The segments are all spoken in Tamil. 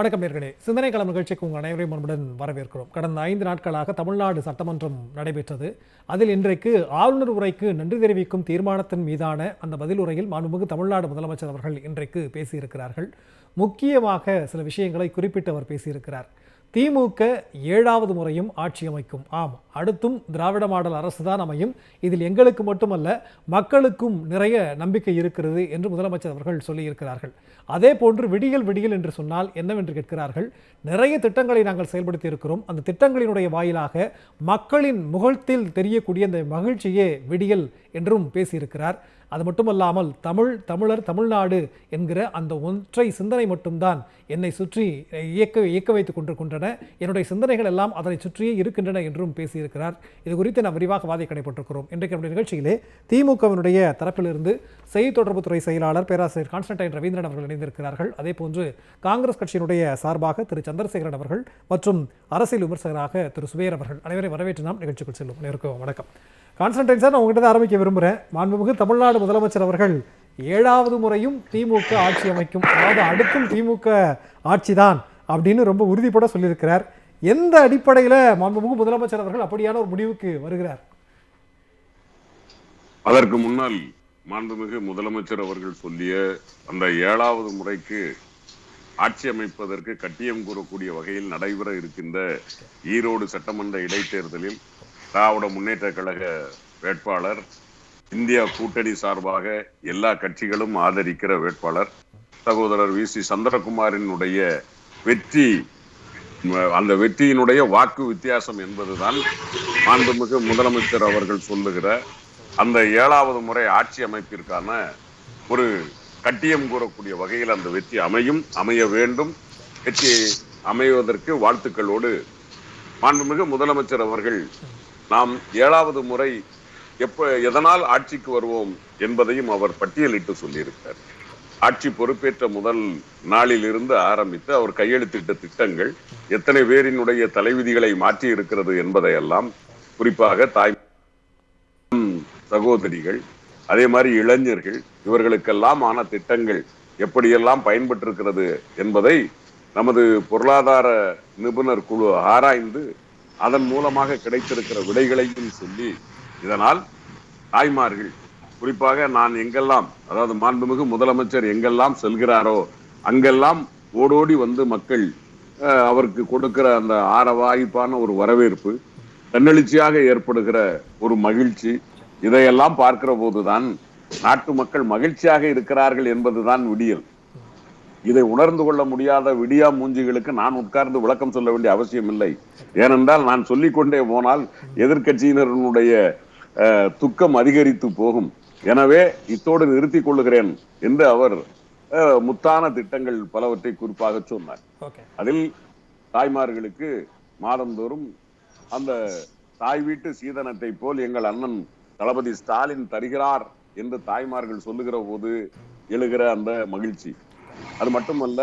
வணக்கம் நேர்களே. சிந்தனை களம் நிகழ்ச்சிக்கு உங்கள் அனைவரையும் அன்புடன் வரவேற்கிறோம். கடந்த 5 நாட்களாக தமிழ்நாடு சட்டமன்றம் நடைபெற்றது. அதில் இன்றைக்கு ஆளுநர் உரைக்கு நன்றி தெரிவிக்கும் தீர்மானத்தின் மீதான அந்த பதில் உரையில் மாண்புமிகு தமிழ்நாடு முதலமைச்சர் அவர்கள் இன்றைக்கு பேசியிருக்கிறார்கள். முக்கியமாக சில விஷயங்களை குறிப்பிட்டு அவர் பேசியிருக்கிறார். திமுக 7வது முறையும் ஆட்சி அமைக்கும். ஆம், அடுத்தும் திராவிட மாடல் அரசுதான் அமையும். இதில் எங்களுக்கு மட்டுமல்ல, மக்களுக்கும் நிறைய நம்பிக்கை இருக்கிறது என்று முதலமைச்சர் அவர்கள் சொல்லியிருக்கிறார்கள். அதே போன்று விடியல் விடியல் என்று சொன்னால் என்னவென்று கேட்கிறார்கள். நிறைய திட்டங்களை நாங்கள் செயல்படுத்தி இருக்கிறோம். அந்த திட்டங்களினுடைய வாயிலாக மக்களின் முகத்தில் தெரியக்கூடிய அந்த மகிழ்ச்சியே விடியல் என்றும் பேசியிருக்கிறார். அது மட்டுமல்லாமல் தமிழர் தமிழ்நாடு என்கிற அந்த ஒற்றை சிந்தனை மட்டும்தான் என்னை சுற்றி இயக்க வைத்துக் கொண்டிருக்கின்றன. என்னுடைய சிந்தனைகள் எல்லாம் அதனை சுற்றியே இருக்கின்றன என்றும் பேசியிருக்கிறார். இது குறித்து நாம் விரிவாக வாதிக்கப்பட்டிருக்கிறோம். இன்றைக்கு நம்முடைய நிகழ்ச்சியிலே திமுகவினுடைய தரப்பிலிருந்து செய்தி தொடர்புத்துறை செயலாளர் பேராசிரியர் கான்ஸ்டன்டைன் ரவீந்திரன் அவர்கள் இணைந்திருக்கிறார்கள். அதே போன்று காங்கிரஸ் கட்சியினுடைய சார்பாக திரு சந்திரசேகரன் அவர்கள் மற்றும் அரசியல் விமர்சகராக திரு சுபேர் அவர்கள் அனைவரை வரவேற்று நாம் நிகழ்ச்சிக்குள் செல்லும். அனைவருக்கும் வணக்கம். கான்ஸ்டன்டைன் சார், நான் உங்கள்கிட்ட தான் ஆரம்பிக்க விரும்புகிறேன். மாண்புமிகு தமிழ்நாடு முதலமைச்சர் அவர்கள் 7வது முறையும் திமுக ஆட்சி அமைக்கும், அதாவது அடுத்தும் திமுக ஆட்சி தான் அப்படின்னு ரொம்ப உறுதிப்பட சொல்லியிருக்கிறார். எந்த அடிப்படையில் மாண்புமிகு முதலமைச்சர் அவர்கள் அப்படியான ஒரு முடிவுக்கு வருகிறார்? அதற்கு முன்னால் மாண்புமிகு முதலமைச்சர் அவர்கள் சொல்லிய அந்த 7வது முறைக்கு ஆட்சி அமைப்பதற்கு கட்டியம் கூறக்கூடிய வகையில் நடைபெற இருக்கின்ற ஈரோடு சட்டமன்ற இடைத்தேர்தலில் திராவிட முன்னேற்ற கழக வேட்பாளர், இந்தியா கூட்டணி சார்பாக எல்லா கட்சிகளும் ஆதரிக்கிற வேட்பாளர் சகோதரர் வி.சி. சந்திரகுமாரினுடைய வெற்றி, அந்த வெற்றியினுடைய வாக்கு வித்தியாசம் என்பதுதான் மாண்புமிகு முதலமைச்சர் அவர்கள் சொல்லுகிற அந்த 7வது முறை ஆட்சி அமைப்பிற்கான ஒரு கட்டியம் கூறக்கூடிய வகையில் அந்த வெற்றி அமைய வேண்டும். வெற்றி அமைவதற்கு வாழ்த்துக்களோடு மாண்புமிகு முதலமைச்சர் அவர்கள் நாம் 7வது முறை எதனால் ஆட்சிக்கு வருவோம் என்பதையும் அவர் பட்டியலிட்டு சொல்லியிருக்கிறார். ஆட்சி பொறுப்பேற்ற முதல் நாளில் இருந்து ஆரம்பித்து அவர் கையெழுத்திட்ட திட்டங்கள் எத்தனை பேரினுடைய தலைவிதிகளை மாற்றி இருக்கிறது என்பதையெல்லாம், குறிப்பாக தாய் சகோதரிகள், அதே மாதிரி இளைஞர்கள், இவர்களுக்கெல்லாம் ஆன திட்டங்கள் எப்படியெல்லாம் பயன்பட்டிருக்கிறது என்பதை நமது பொருளாதார நிபுணர் குழு ஆராய்ந்து அதன் மூலமாக கிடைத்திருக்கிற விடைகளையும் சொல்லி, இதனால் தாய்மார்கள், குறிப்பாக நான் எங்கெல்லாம், அதாவது மாண்புமிகு முதலமைச்சர் எங்கெல்லாம் செல்கிறாரோ அங்கெல்லாம் ஓடோடி வந்து மக்கள் அவருக்கு கொடுக்கிற அந்த ஆரவாய்ப்பான ஒரு வரவேற்பு, தன்னெழுச்சியாக ஏற்படுகிற ஒரு மகிழ்ச்சி, இதையெல்லாம் பார்க்கிற போதுதான் நாட்டு மக்கள் மகிழ்ச்சியாக இருக்கிறார்கள் என்பதுதான் விடியல். இதை உணர்ந்து கொள்ள முடியாத விடியா மூஞ்சிகளுக்கு நான் உட்கார்ந்து விளக்கம் சொல்ல வேண்டிய அவசியம் இல்லை. ஏனென்றால் நான் சொல்லிக்கொண்டே போனால் எதிர்கட்சியினருடைய துக்கம் அதிகரித்து போகும். எனவே இத்தோடு நிறுத்திக் கொள்ளுகிறேன் என்று அவர் முத்தான திட்டங்கள் பலவற்றை குறிப்பாக சொன்னார். அதில் தாய்மார்களுக்கு மாதந்தோறும் அந்த தாய் வீட்டு சீதனத்தை போல் எங்கள் அண்ணன் தளபதி ஸ்டாலின் தருகிறார் என்று தாய்மார்கள் சொல்லுகிற போது எழுகிற அந்த மகிழ்ச்சி, அது மட்டுமல்ல,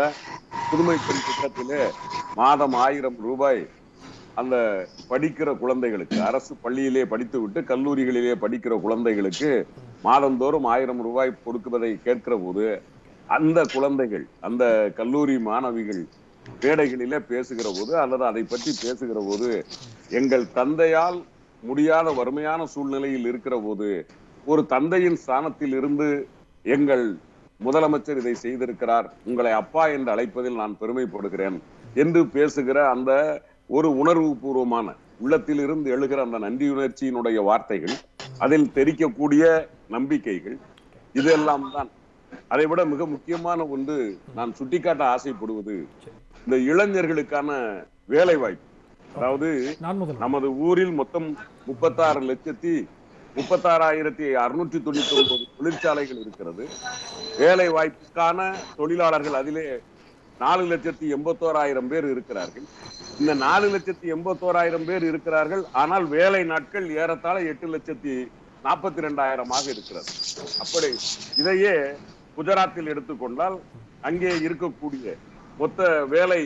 புதுமை பெண் திட்டத்திலே மாதம் 1000 ரூபாய் அந்த படிக்கிற குழந்தைகளுக்கு, அரசு பள்ளியிலே படித்து விட்டு கல்லூரிகளிலே படிக்கிற குழந்தைகளுக்கு மாதந்தோறும் 1000 ரூபாய் கொடுக்குவதை கேட்கிற போது அந்த குழந்தைகள், அந்த கல்லூரி மாணவிகள் மேடைகளிலே பேசுகிற போது அல்லது அதை பற்றி பேசுகிற போது, எங்கள் தந்தையால் முடியாத வறுமையான சூழ்நிலையில் இருக்கிற போது ஒரு தந்தையின் ஸ்தானத்தில் இருந்து எங்கள் முதலமைச்சர் இதை செய்திருக்கிறார், உங்களை அப்பா என்று அழைப்பதில் நான் பெருமைப்படுகிறேன் என்று பேசுகிற அந்த ஒரு உணர்வு பூர்வமான உள்ளத்தில் இருந்து எழுகிற அந்த நன்றியுணர்ச்சியினுடைய வார்த்தைகள், அதில் தெரிக்கக்கூடிய நம்பிக்கைகள், இதெல்லாம் தான். அதை விட மிக முக்கியமான ஒன்று நான் சுட்டிக்காட்ட ஆசைப்படுவது இந்த இளைஞர்களுக்கான வேலை வாய்ப்பு. அதாவது நமது ஊரில் மொத்தம் 36,36,699 தொழிற்சாலைகள் இருக்கிறது. வேலை வாய்ப்புக்கான தொழிலாளர்கள் அதிலே 4,81,000 பேர் இருக்கிறார்கள். இந்த 4,81,000 பேர் இருக்கிறார்கள். ஆனால் வேலை நாட்கள் ஏறத்தாழ 8,42,000 இருக்கிறது. அப்படி இதையே குஜராத்தில் எடுத்துக்கொண்டால் அங்கே இருக்கக்கூடிய மொத்த வேலை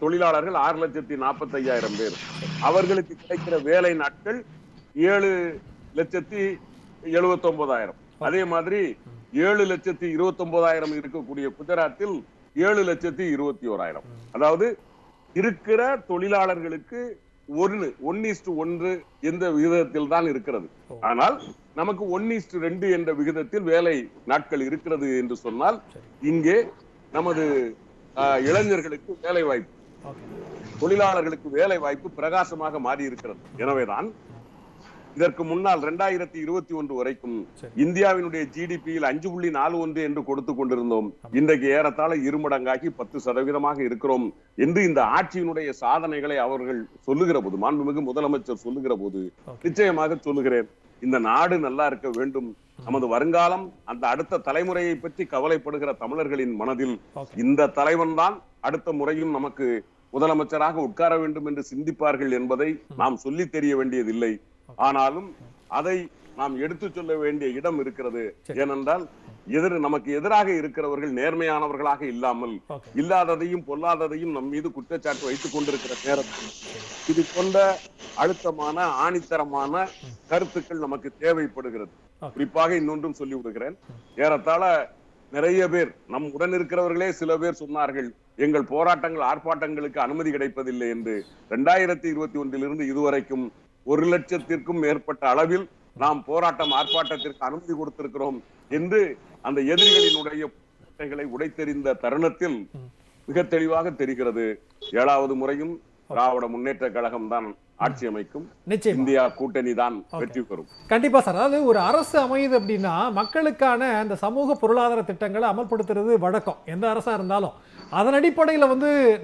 தொழிலாளர்கள் 6,45,000 பேர். அவர்களுக்கு கிடைக்கிற வேலை நாட்கள் 7,79,000. அதே மாதிரி 7,29,000 இருக்கக்கூடிய குஜராத்தில் 7,21,000. அதாவது இருக்கிற தொழிலாளர்களுக்கு 1:1 என்ற விகிதத்தில் தான் இருக்கிறது. ஆனால் நமக்கு 1:2 என்ற விகிதத்தில் வேலை நாட்கள் இருக்கிறது என்று சொன்னால் இங்கே நமது இளைஞர்களுக்கு வேலை வாய்ப்பு, தொழிலாளர்களுக்கு வேலை வாய்ப்பு பிரகாசமாக மாறி இருக்கிறது. எனவேதான் இதற்கு முன்னால் 2021 வரைக்கும் இந்தியாவினுடைய ஜிடிபியில் 5.41 என்று கொடுத்து கொண்டிருந்தோம். இன்றைக்கு ஏறத்தாழ இருமடங்காகி 10% இருக்கிறோம் என்று இந்த ஆட்சியினுடைய சாதனைகளை அவர்கள் சொல்லுகிற போது, மாண்புமிகு முதலமைச்சர் சொல்லுகிற போது நிச்சயமாக சொல்லுகிறேன், இந்த நாடு நல்லா இருக்க வேண்டும். நமது வருங்காலம், அந்த அடுத்த தலைமுறையை பற்றி கவலைப்படுகிற தமிழர்களின் மனதில் இந்த தலைவன் தான் அடுத்த முறையும் நமக்கு முதலமைச்சராக உட்கார வேண்டும் என்று சிந்திப்பார்கள் என்பதை நாம் சொல்லி தெரிய வேண்டியதில்லை. ஆனாலும் அதை நாம் எடுத்து சொல்ல வேண்டிய இடம் இருக்கிறது. ஏனென்றால் நமக்கு எதிராக இருக்கிறவர்கள் நேர்மையானவர்களாக இல்லாமல் இல்லாததையும் பொல்லாததையும் நம் மீது குற்றச்சாட்டு வைத்துக் கொண்டிருக்கிற நேரத்தில் இது கொண்ட அழுத்தமான ஆணித்தரமான கருத்துக்கள் நமக்கு தேவைப்படுகிறது. குறிப்பாக இன்னொன்றும் சொல்லி விடுகிறேன். ஏறத்தாழ நிறைய பேர் நம் உடன் இருக்கிறவர்களே சில பேர் சொன்னார்கள், எங்கள் போராட்டங்கள் ஆர்ப்பாட்டங்களுக்கு அனுமதி கிடைப்பதில்லை என்று. 2021 இதுவரைக்கும் 1,00,000க்கும் மேற்பட்ட அளவில் நாம் போராட்டம் ஆர்ப்பாட்டத்திற்கு அனுமதி கொடுத்திருக்கிறோம் என்று அந்த எதிரிகளினுடைய உடைத்தெறிந்த தருணத்தில் மிக தெளிவாக தெரிகிறது. 7வது முறையும் திராவிட முன்னேற்ற கழகம் தான் ஆட்சி அமைக்கும். இந்தியா கூட்டணி தான் வெற்றி பெறும். கண்டிப்பா சார். அதாவது ஒரு அரசு அமையுது அப்படின்னா மக்களுக்கான அந்த சமூக பொருளாதார திட்டங்களை அமல்படுத்துறது வழக்கம், எந்த அரசா இருந்தாலும். அதன் அடிப்படையில்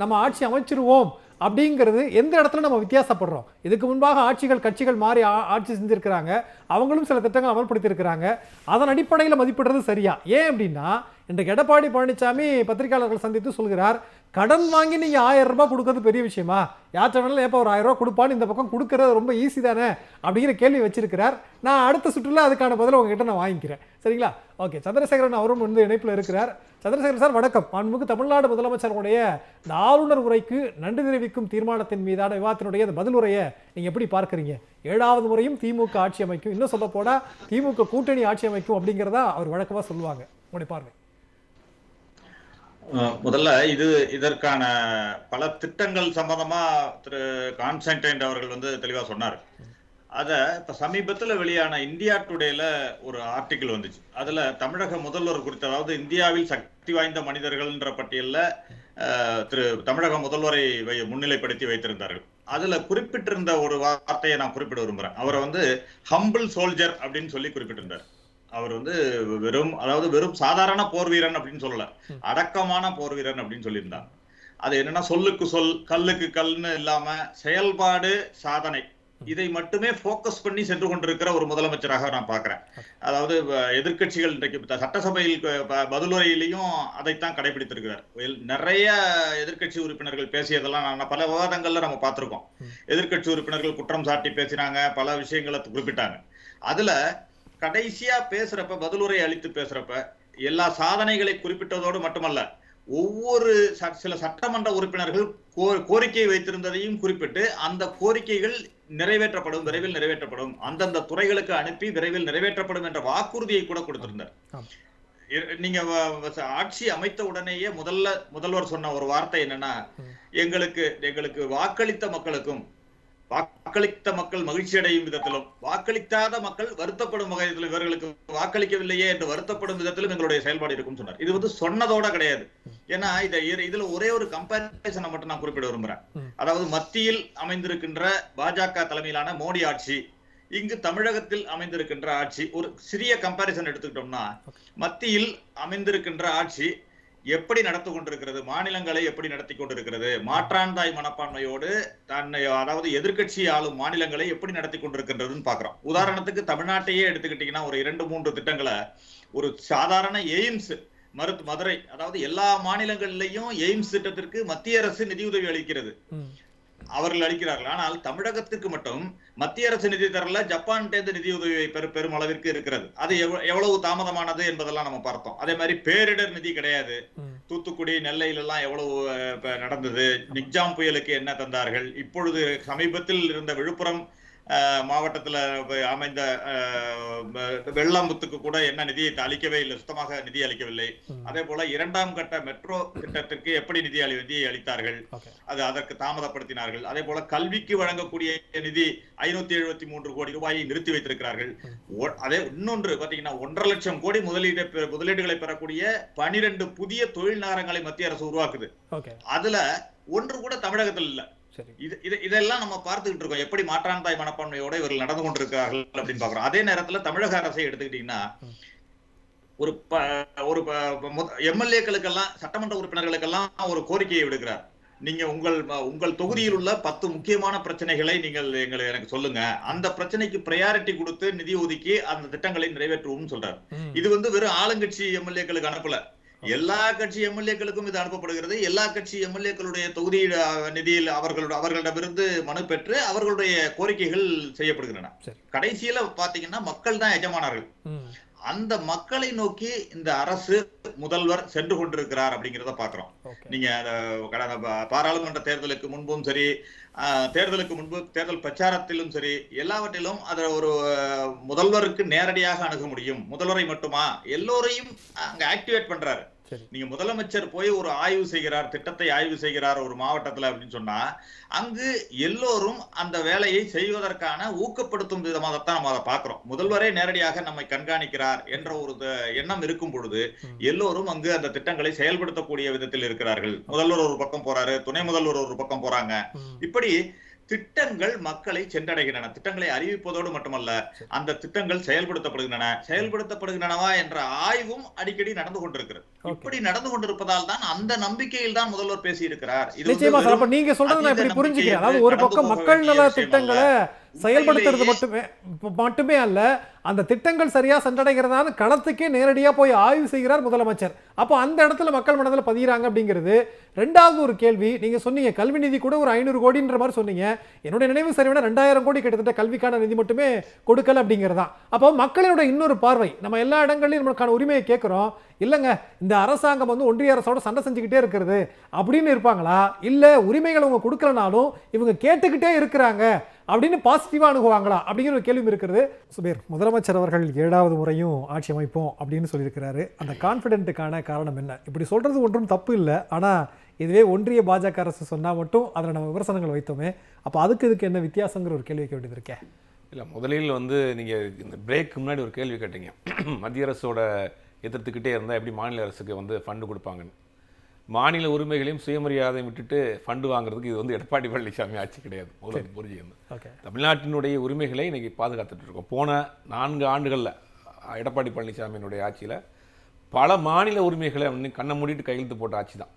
நம்ம ஆட்சி அமைச்சிருவோம் அப்படிங்கிறது எந்த இடத்துல நம்ம வித்தியாசப்படுறோம். இதுக்கு முன்பாக ஆட்சிகள் கட்சிகள் மாறி ஆட்சி செஞ்சிருக்கிறாங்க, அவங்களும் சில திட்டங்கள் அமல்படுத்தி இருக்கிறாங்க. அதன் அடிப்படையில் மதிப்பிடுறது சரியா? ஏன் அப்படின்னா இன்றைக்கு எடப்பாடி பழனிசாமி பத்திரிகையாளர்கள் சந்தித்து சொல்கிறார், கடன் வாங்கி நீங்க 1000 ரூபாய் கொடுக்கறது பெரிய விஷயமா? யார்கிட்ட வேணாலும் ஏப்பா ஒரு 1000 ரூபாய் கொடுப்பான்னு இந்த பக்கம் கொடுக்கறது ரொம்ப ஈஸி தானே அப்படிங்கிற கேள்வி வச்சிருக்கிறார். நான் அடுத்த சுற்றுல அதுக்கான பதில் உங்ககிட்ட நான் வாங்கிக்கிறேன். சரிங்களா? ஓகே, சந்திரசேகரன் அவரும் இணைப்பில் இருக்கிறார். சந்திரசேகரன் சார் வணக்கம். மாண்புமிகு தமிழ்நாடு முதலமைச்சருடைய இந்த ஆளுநர் உரைக்கு நன்றி தெரிவிக்கும் தீர்மானத்தின் மீதான விவாதத்தினுடைய அந்த பதில் உரையை நீங்க எப்படி பார்க்கறீங்க? 7வது முறையும் திமுக ஆட்சி அமைக்கும், இன்னும் சொல்ல போனா திமுக கூட்டணி ஆட்சி அமைக்கும் அப்படிங்கிறதா அவர் வழக்கமா சொல்லுவாங்க. உங்களுடைய பார்வை? முதல்ல இதற்கான பல திட்டங்கள் சம்பந்தமா திரு கான்ஸ்டன்டைன் அவர்கள் தெளிவா சொன்னார். அத இப்ப சமீபத்துல வெளியான இந்தியா டுடேல ஒரு ஆர்டிகிள் வந்துச்சு. அதுல தமிழக முதல்வர் குறித்த, அதாவது இந்தியாவில் சக்தி வாய்ந்த மனிதர்கள்ன்ற பட்டியல்ல திரு தமிழக முதல்வரை முன்னிலைப்படுத்தி வைத்திருந்தார்கள். அதுல குறிப்பிட்டிருந்த ஒரு வார்த்தையை நான் குறிப்பிட விரும்புறேன். அவரை ஹம்பிள் சோல்ஜர் அப்படின்னு சொல்லி குறிப்பிட்டிருந்தார். அவர் வெறும் சாதாரண போர் வீரன் அப்படின்னு சொல்லல, அடக்கமான போர் வீரன் அப்படின்னு சொல்லியிருந்தாங்க. அது என்னன்னா, சொல்லுக்கு சொல், கல்லுக்கு கல்னு இல்லாம செயல்பாடு, சாதனை, இதை மட்டுமே போக்கஸ் பண்ணி சென்று கொண்டிருக்கிற ஒரு முதலமைச்சராக நான் பாக்குறேன். அதாவது எதிர்கட்சிகள் இன்றைக்கு சட்டசபையில் பதிலுரையிலையும் அதைத்தான் கடைபிடித்திருக்கிறார். நிறைய எதிர்கட்சி உறுப்பினர்கள் பேசியதெல்லாம் பல விவாதங்கள்ல நம்ம பார்த்திருக்கோம். எதிர்கட்சி உறுப்பினர்கள் குற்றம் சாட்டி பேசினாங்க, பல விஷயங்களை குறிப்பிட்டாங்க. அதுல கடைசியா பேசுறப்ப, பதிலுரை அளித்து பேசுறப்ப எல்லா சாதனைகளை குறிப்பிட்டதோடு மட்டுமல்ல, ஒவ்வொரு சில சட்டமன்ற உறுப்பினர்கள் கோரிக்கை வைத்திருந்ததையும் குறிப்பிட்டு அந்த கோரிக்கைகள் நிறைவேற்றப்படும், விரைவில் நிறைவேற்றப்படும், அந்தந்த துறைகளுக்கு அனுப்பி விரைவில் நிறைவேற்றப்படும் என்ற வாக்குறுதியை கூட கொடுத்திருந்தார். நீங்க ஆட்சி அமைத்த உடனேயே முதல்வர் சொன்ன ஒரு வார்த்தை என்னன்னா, எங்களுக்கு வாக்களித்த மக்களுக்கும், வாக்களித்த மக்கள் மகிழ்ச்சி அடையும் விதத்திலும், வாக்களிக்காத மக்கள் வருத்தப்படும் வகையிலும், இவர்களுக்கு வாக்களிக்கவில்லையே என்று வருத்தப்படும் விதத்திலும் எங்களுடைய செயல்பாடு இருக்கும் சொன்னார். இது சொன்னதோட கிடையாது. ஏன்னா இதுல ஒரே ஒரு கம்பேரிசனை மட்டும் நான் குறிப்பிட விரும்புறேன். அதாவது மத்தியில் அமைந்திருக்கின்ற பாஜக தலைமையிலான மோடி ஆட்சி, இங்கு தமிழகத்தில் அமைந்திருக்கின்ற ஆட்சி, ஒரு சிறிய கம்பேரிசன் எடுத்துக்கிட்டோம்னா, மத்தியில் அமைந்திருக்கின்ற ஆட்சி எப்படி நடந்து கொண்டிருக்கிறது, மாநிலங்களை எப்படி நடத்தி கொண்டிருக்கிறது, மாற்றாந்தாய் மனப்பான்மையோடு அதாவது எதிர்கட்சி ஆளும் மாநிலங்களை எப்படி நடத்தி கொண்டிருக்கின்றதுன்னு பாக்குறோம். உதாரணத்துக்கு தமிழ்நாட்டையே எடுத்துக்கிட்டீங்கன்னா, ஒரு 2-3 திட்டங்களை, ஒரு சாதாரண எய்ம்ஸ் மதுரை, அதாவது எல்லா மாநிலங்களிலையும் எய்ம்ஸ் திட்டத்திற்கு மத்திய அரசு நிதியுதவி அளிக்கிறது, அவர்கள் அளிக்கிறார்கள். ஆனால் தமிழகத்துக்கு மட்டும் மத்திய அரசு நிதி தரல, ஜப்பான் நிதியுதவியை பெரும் அளவிற்கு இருக்கிறது. அது எவ்வளவு தாமதமானது என்பதெல்லாம் நம்ம பார்த்தோம். அதே மாதிரி பேரிடர் நிதி கிடையாது. தூத்துக்குடி, நெல்லையில எல்லாம் எவ்வளவு நடந்தது, நிக்ஜாம் புயலுக்கு என்ன தந்தார்கள், இப்பொழுது சமீபத்தில் இருந்த விழுப்புரம் மாவட்டத்துல அமைந்த வெள்ளம்புத்துக்கு கூட என்ன நிதியை அளிக்கவே இல்லை, சுத்தமாக நிதி அளிக்கவில்லை. அதே போல 2ஆம் கட்ட மெட்ரோ திட்டத்திற்கு எப்படி நிதியை அளித்தார்கள், அதற்கு தாமதப்படுத்தினார்கள். அதே போல கல்விக்கு வழங்கக்கூடிய நிதி 573 கோடி ரூபாயை நிறுத்தி வைத்திருக்கிறார்கள். அதே இன்னொன்று பாத்தீங்கன்னா 1.5 லட்சம் கோடி முதலீடுகளை பெறக்கூடிய 12 புதிய தொழில் நகரங்களை மத்திய அரசு உருவாக்குது. அதுல ஒன்று கூட தமிழகத்தில் இல்ல. இதெல்லாம் நம்ம பார்த்துக்கிட்டு இருக்கோம், எப்படி மாற்றாந்தாய் மனப்பான்மையோட இவர்கள் நடந்து கொண்டிருக்கிறார்கள் அப்படின்னு பாக்குறோம். அதே நேரத்துல தமிழக அரசை எடுத்துக்கிட்டீங்கன்னா ஒரு எம்எல்ஏக்களுக்கெல்லாம், சட்டமன்ற உறுப்பினர்களுக்கெல்லாம் ஒரு கோரிக்கையை விடுக்கிறார். நீங்க உங்கள் தொகுதியில் உள்ள 10 முக்கியமான பிரச்சனைகளை நீங்கள் எனக்கு சொல்லுங்க, அந்த பிரச்சனைக்கு பிரையாரிட்டி கொடுத்து நிதி ஒதுக்கி அந்த திட்டங்களை நிறைவேற்றுவோம் சொல்றாரு. இது வெறும் ஆளுங்கட்சி எம்எல்ஏக்களுக்கு அனுப்பல, எல்லா கட்சி எம்எல்ஏக்களுக்கும் இது அனுப்பப்படுகிறது. எல்லா கட்சி எம்எல்ஏக்களுடைய தொகுதி நிதியில் அவர்களிடமிருந்து மனு பெற்று அவர்களுடைய கோரிக்கைகள் செய்யப்படுகின்றன. கடைசியில பாத்தீங்கன்னா மக்கள் தான் எஜமானர்கள். அந்த மக்களை நோக்கி இந்த அரசு முதல்வர் சென்று கொண்டிருக்கிறார் அப்படிங்கிறத பாக்குறோம். நீங்க கடந்த பாராளுமன்ற தேர்தலுக்கு முன்பும் சரி, தேர்தலுக்கு முன்பு தேர்தல் பிரச்சாரத்திலும் சரி, எல்லாவற்றிலும் அதை ஒரு முதல்வருக்கு நேரடியாக அணுக முடியும், முதல்வரை மட்டுமா எல்லோரையும் அங்க ஆக்டிவேட் பண்றாரு. நீங்க முதலமைச்சர் போய் ஒரு ஆய்வு செய்கிறார், திட்டத்தை ஆய்வு செய்கிறார் ஒரு மாவட்டத்துல அப்படின்னு சொன்னா, அங்கு எல்லோரும் அந்த வேலையை செய்வதற்கான ஊக்கப்படுத்தும் விதமாகத்தான் நம்ம அதை பாக்குறோம். முதல்வரே நேரடியாக நம்மை கண்காணிக்கிறார் என்ற ஒரு எண்ணம் இருக்கும் பொழுது எல்லோரும் அங்கு அந்த திட்டங்களை செயல்படுத்தக்கூடிய விதத்தில் இருக்கிறார்கள். முதல்வர் ஒரு பக்கம் போறாரு, துணை முதல்வர் ஒரு பக்கம் போறாங்க. இப்படி திட்டங்கள் மக்களை சென்றடைகின்றன. திட்டங்களை அறிவிப்பதோடு மட்டுமல்ல, அந்த திட்டங்கள் செயல்படுத்தப்படுகின்றனவா என்ற ஆய்வும் அடிக்கடி நடந்து கொண்டிருக்கிறது. இப்படி நடந்து கொண்டிருப்பதால் தான் அந்த நம்பிக்கையில் தான் முதல்வர் பேசி இருக்கிறார். நீங்க சொல்றது நான் இப்படி புரிஞ்சுக்கிறேன். அதாவது ஒரு பக்கம் மக்கள் நல திட்டங்களை செயல்படுத்துறது மட்டுமே அல்ல, அந்த திட்டங்கள் சரியா சென்றடைகிறதான களத்துக்கே நேரடியா போய் ஆய்வு செய்கிறார் முதலமைச்சர். அப்போ அந்த இடத்துல மக்கள் மனதில் பதிகிறாங்க அப்படிங்கிறது. ரெண்டாவது ஒரு கேள்வி, நீங்க சொன்னீங்க கல்வி நிதி கூட ஒரு 500 கோடின்ற மாதிரி சொன்னீங்க. என்னுடைய நினைவு சரியான 2000 கோடி கிட்டத்தட்ட கல்விக்கான நிதி மட்டுமே கொடுக்கல அப்படிங்கிறதா. அப்போ மக்களோட இன்னொரு பார்வை, நம்ம எல்லா இடங்கள்லையும் நமக்கான உரிமையை கேட்கிறோம், இல்லைங்க இந்த அரசாங்கம் ஒன்றிய அரசோட சண்டை செஞ்சுக்கிட்டே இருக்கிறது அப்படின்னு இருப்பாங்களா, இல்ல உரிமைகளை அவங்க கொடுக்கலனாலும் இவங்க கேட்டுக்கிட்டே இருக்கிறாங்க அப்படின்னு பாசிட்டிவா அணுகுவாங்களா அப்படிங்கிற ஒரு கேள்வி இருக்கிறது. சுபீர், முதலமைச்சர் அவர்கள் 7வது முறையும் ஆட்சி அமைப்போம் அப்படின்னு சொல்லியிருக்கிறாரு. அந்த கான்ஃபிடென்ட்டுக்கான காரணம் என்ன? இப்படி சொல்றது ஒன்றும் தப்பு இல்லை, ஆனா இதுவே ஒன்றிய பாஜக அரசு சொன்னா மட்டும் அதில் நம்ம விமர்சனங்கள் வைத்தோமே, அப்போ இதுக்கு என்ன வித்தியாசங்கிற ஒரு கேள்வி வைக்க வேண்டியது இருக்கே. இல்லை, முதலில் நீங்கள் இந்த பிரேக்கு முன்னாடி ஒரு கேள்வி கேட்டீங்க, மத்திய அரசோட எதிர்த்துக்கிட்டே இருந்தால் எப்படி மாநில அரசுக்கு ஃபண்டு கொடுப்பாங்கன்னு. மாநில உரிமைகளையும் சுயமரியாதையும் விட்டுட்டு ஃபண்டு வாங்குறதுக்கு இது எடப்பாடி பழனிசாமி ஆட்சி கிடையாது. முதல்ல புரிஞ்சுக்கணும். தமிழ்நாட்டினுடைய உரிமைகளை இன்னைக்கு பாதுகாத்துட்டு இருக்கோம். போன 4 ஆண்டுகளில் எடப்பாடி பழனிசாமியினுடைய ஆட்சியில் பல மாநில உரிமைகளை கண்ணை மூடிட்டு கையெழுத்து போட்ட ஆட்சி தான்.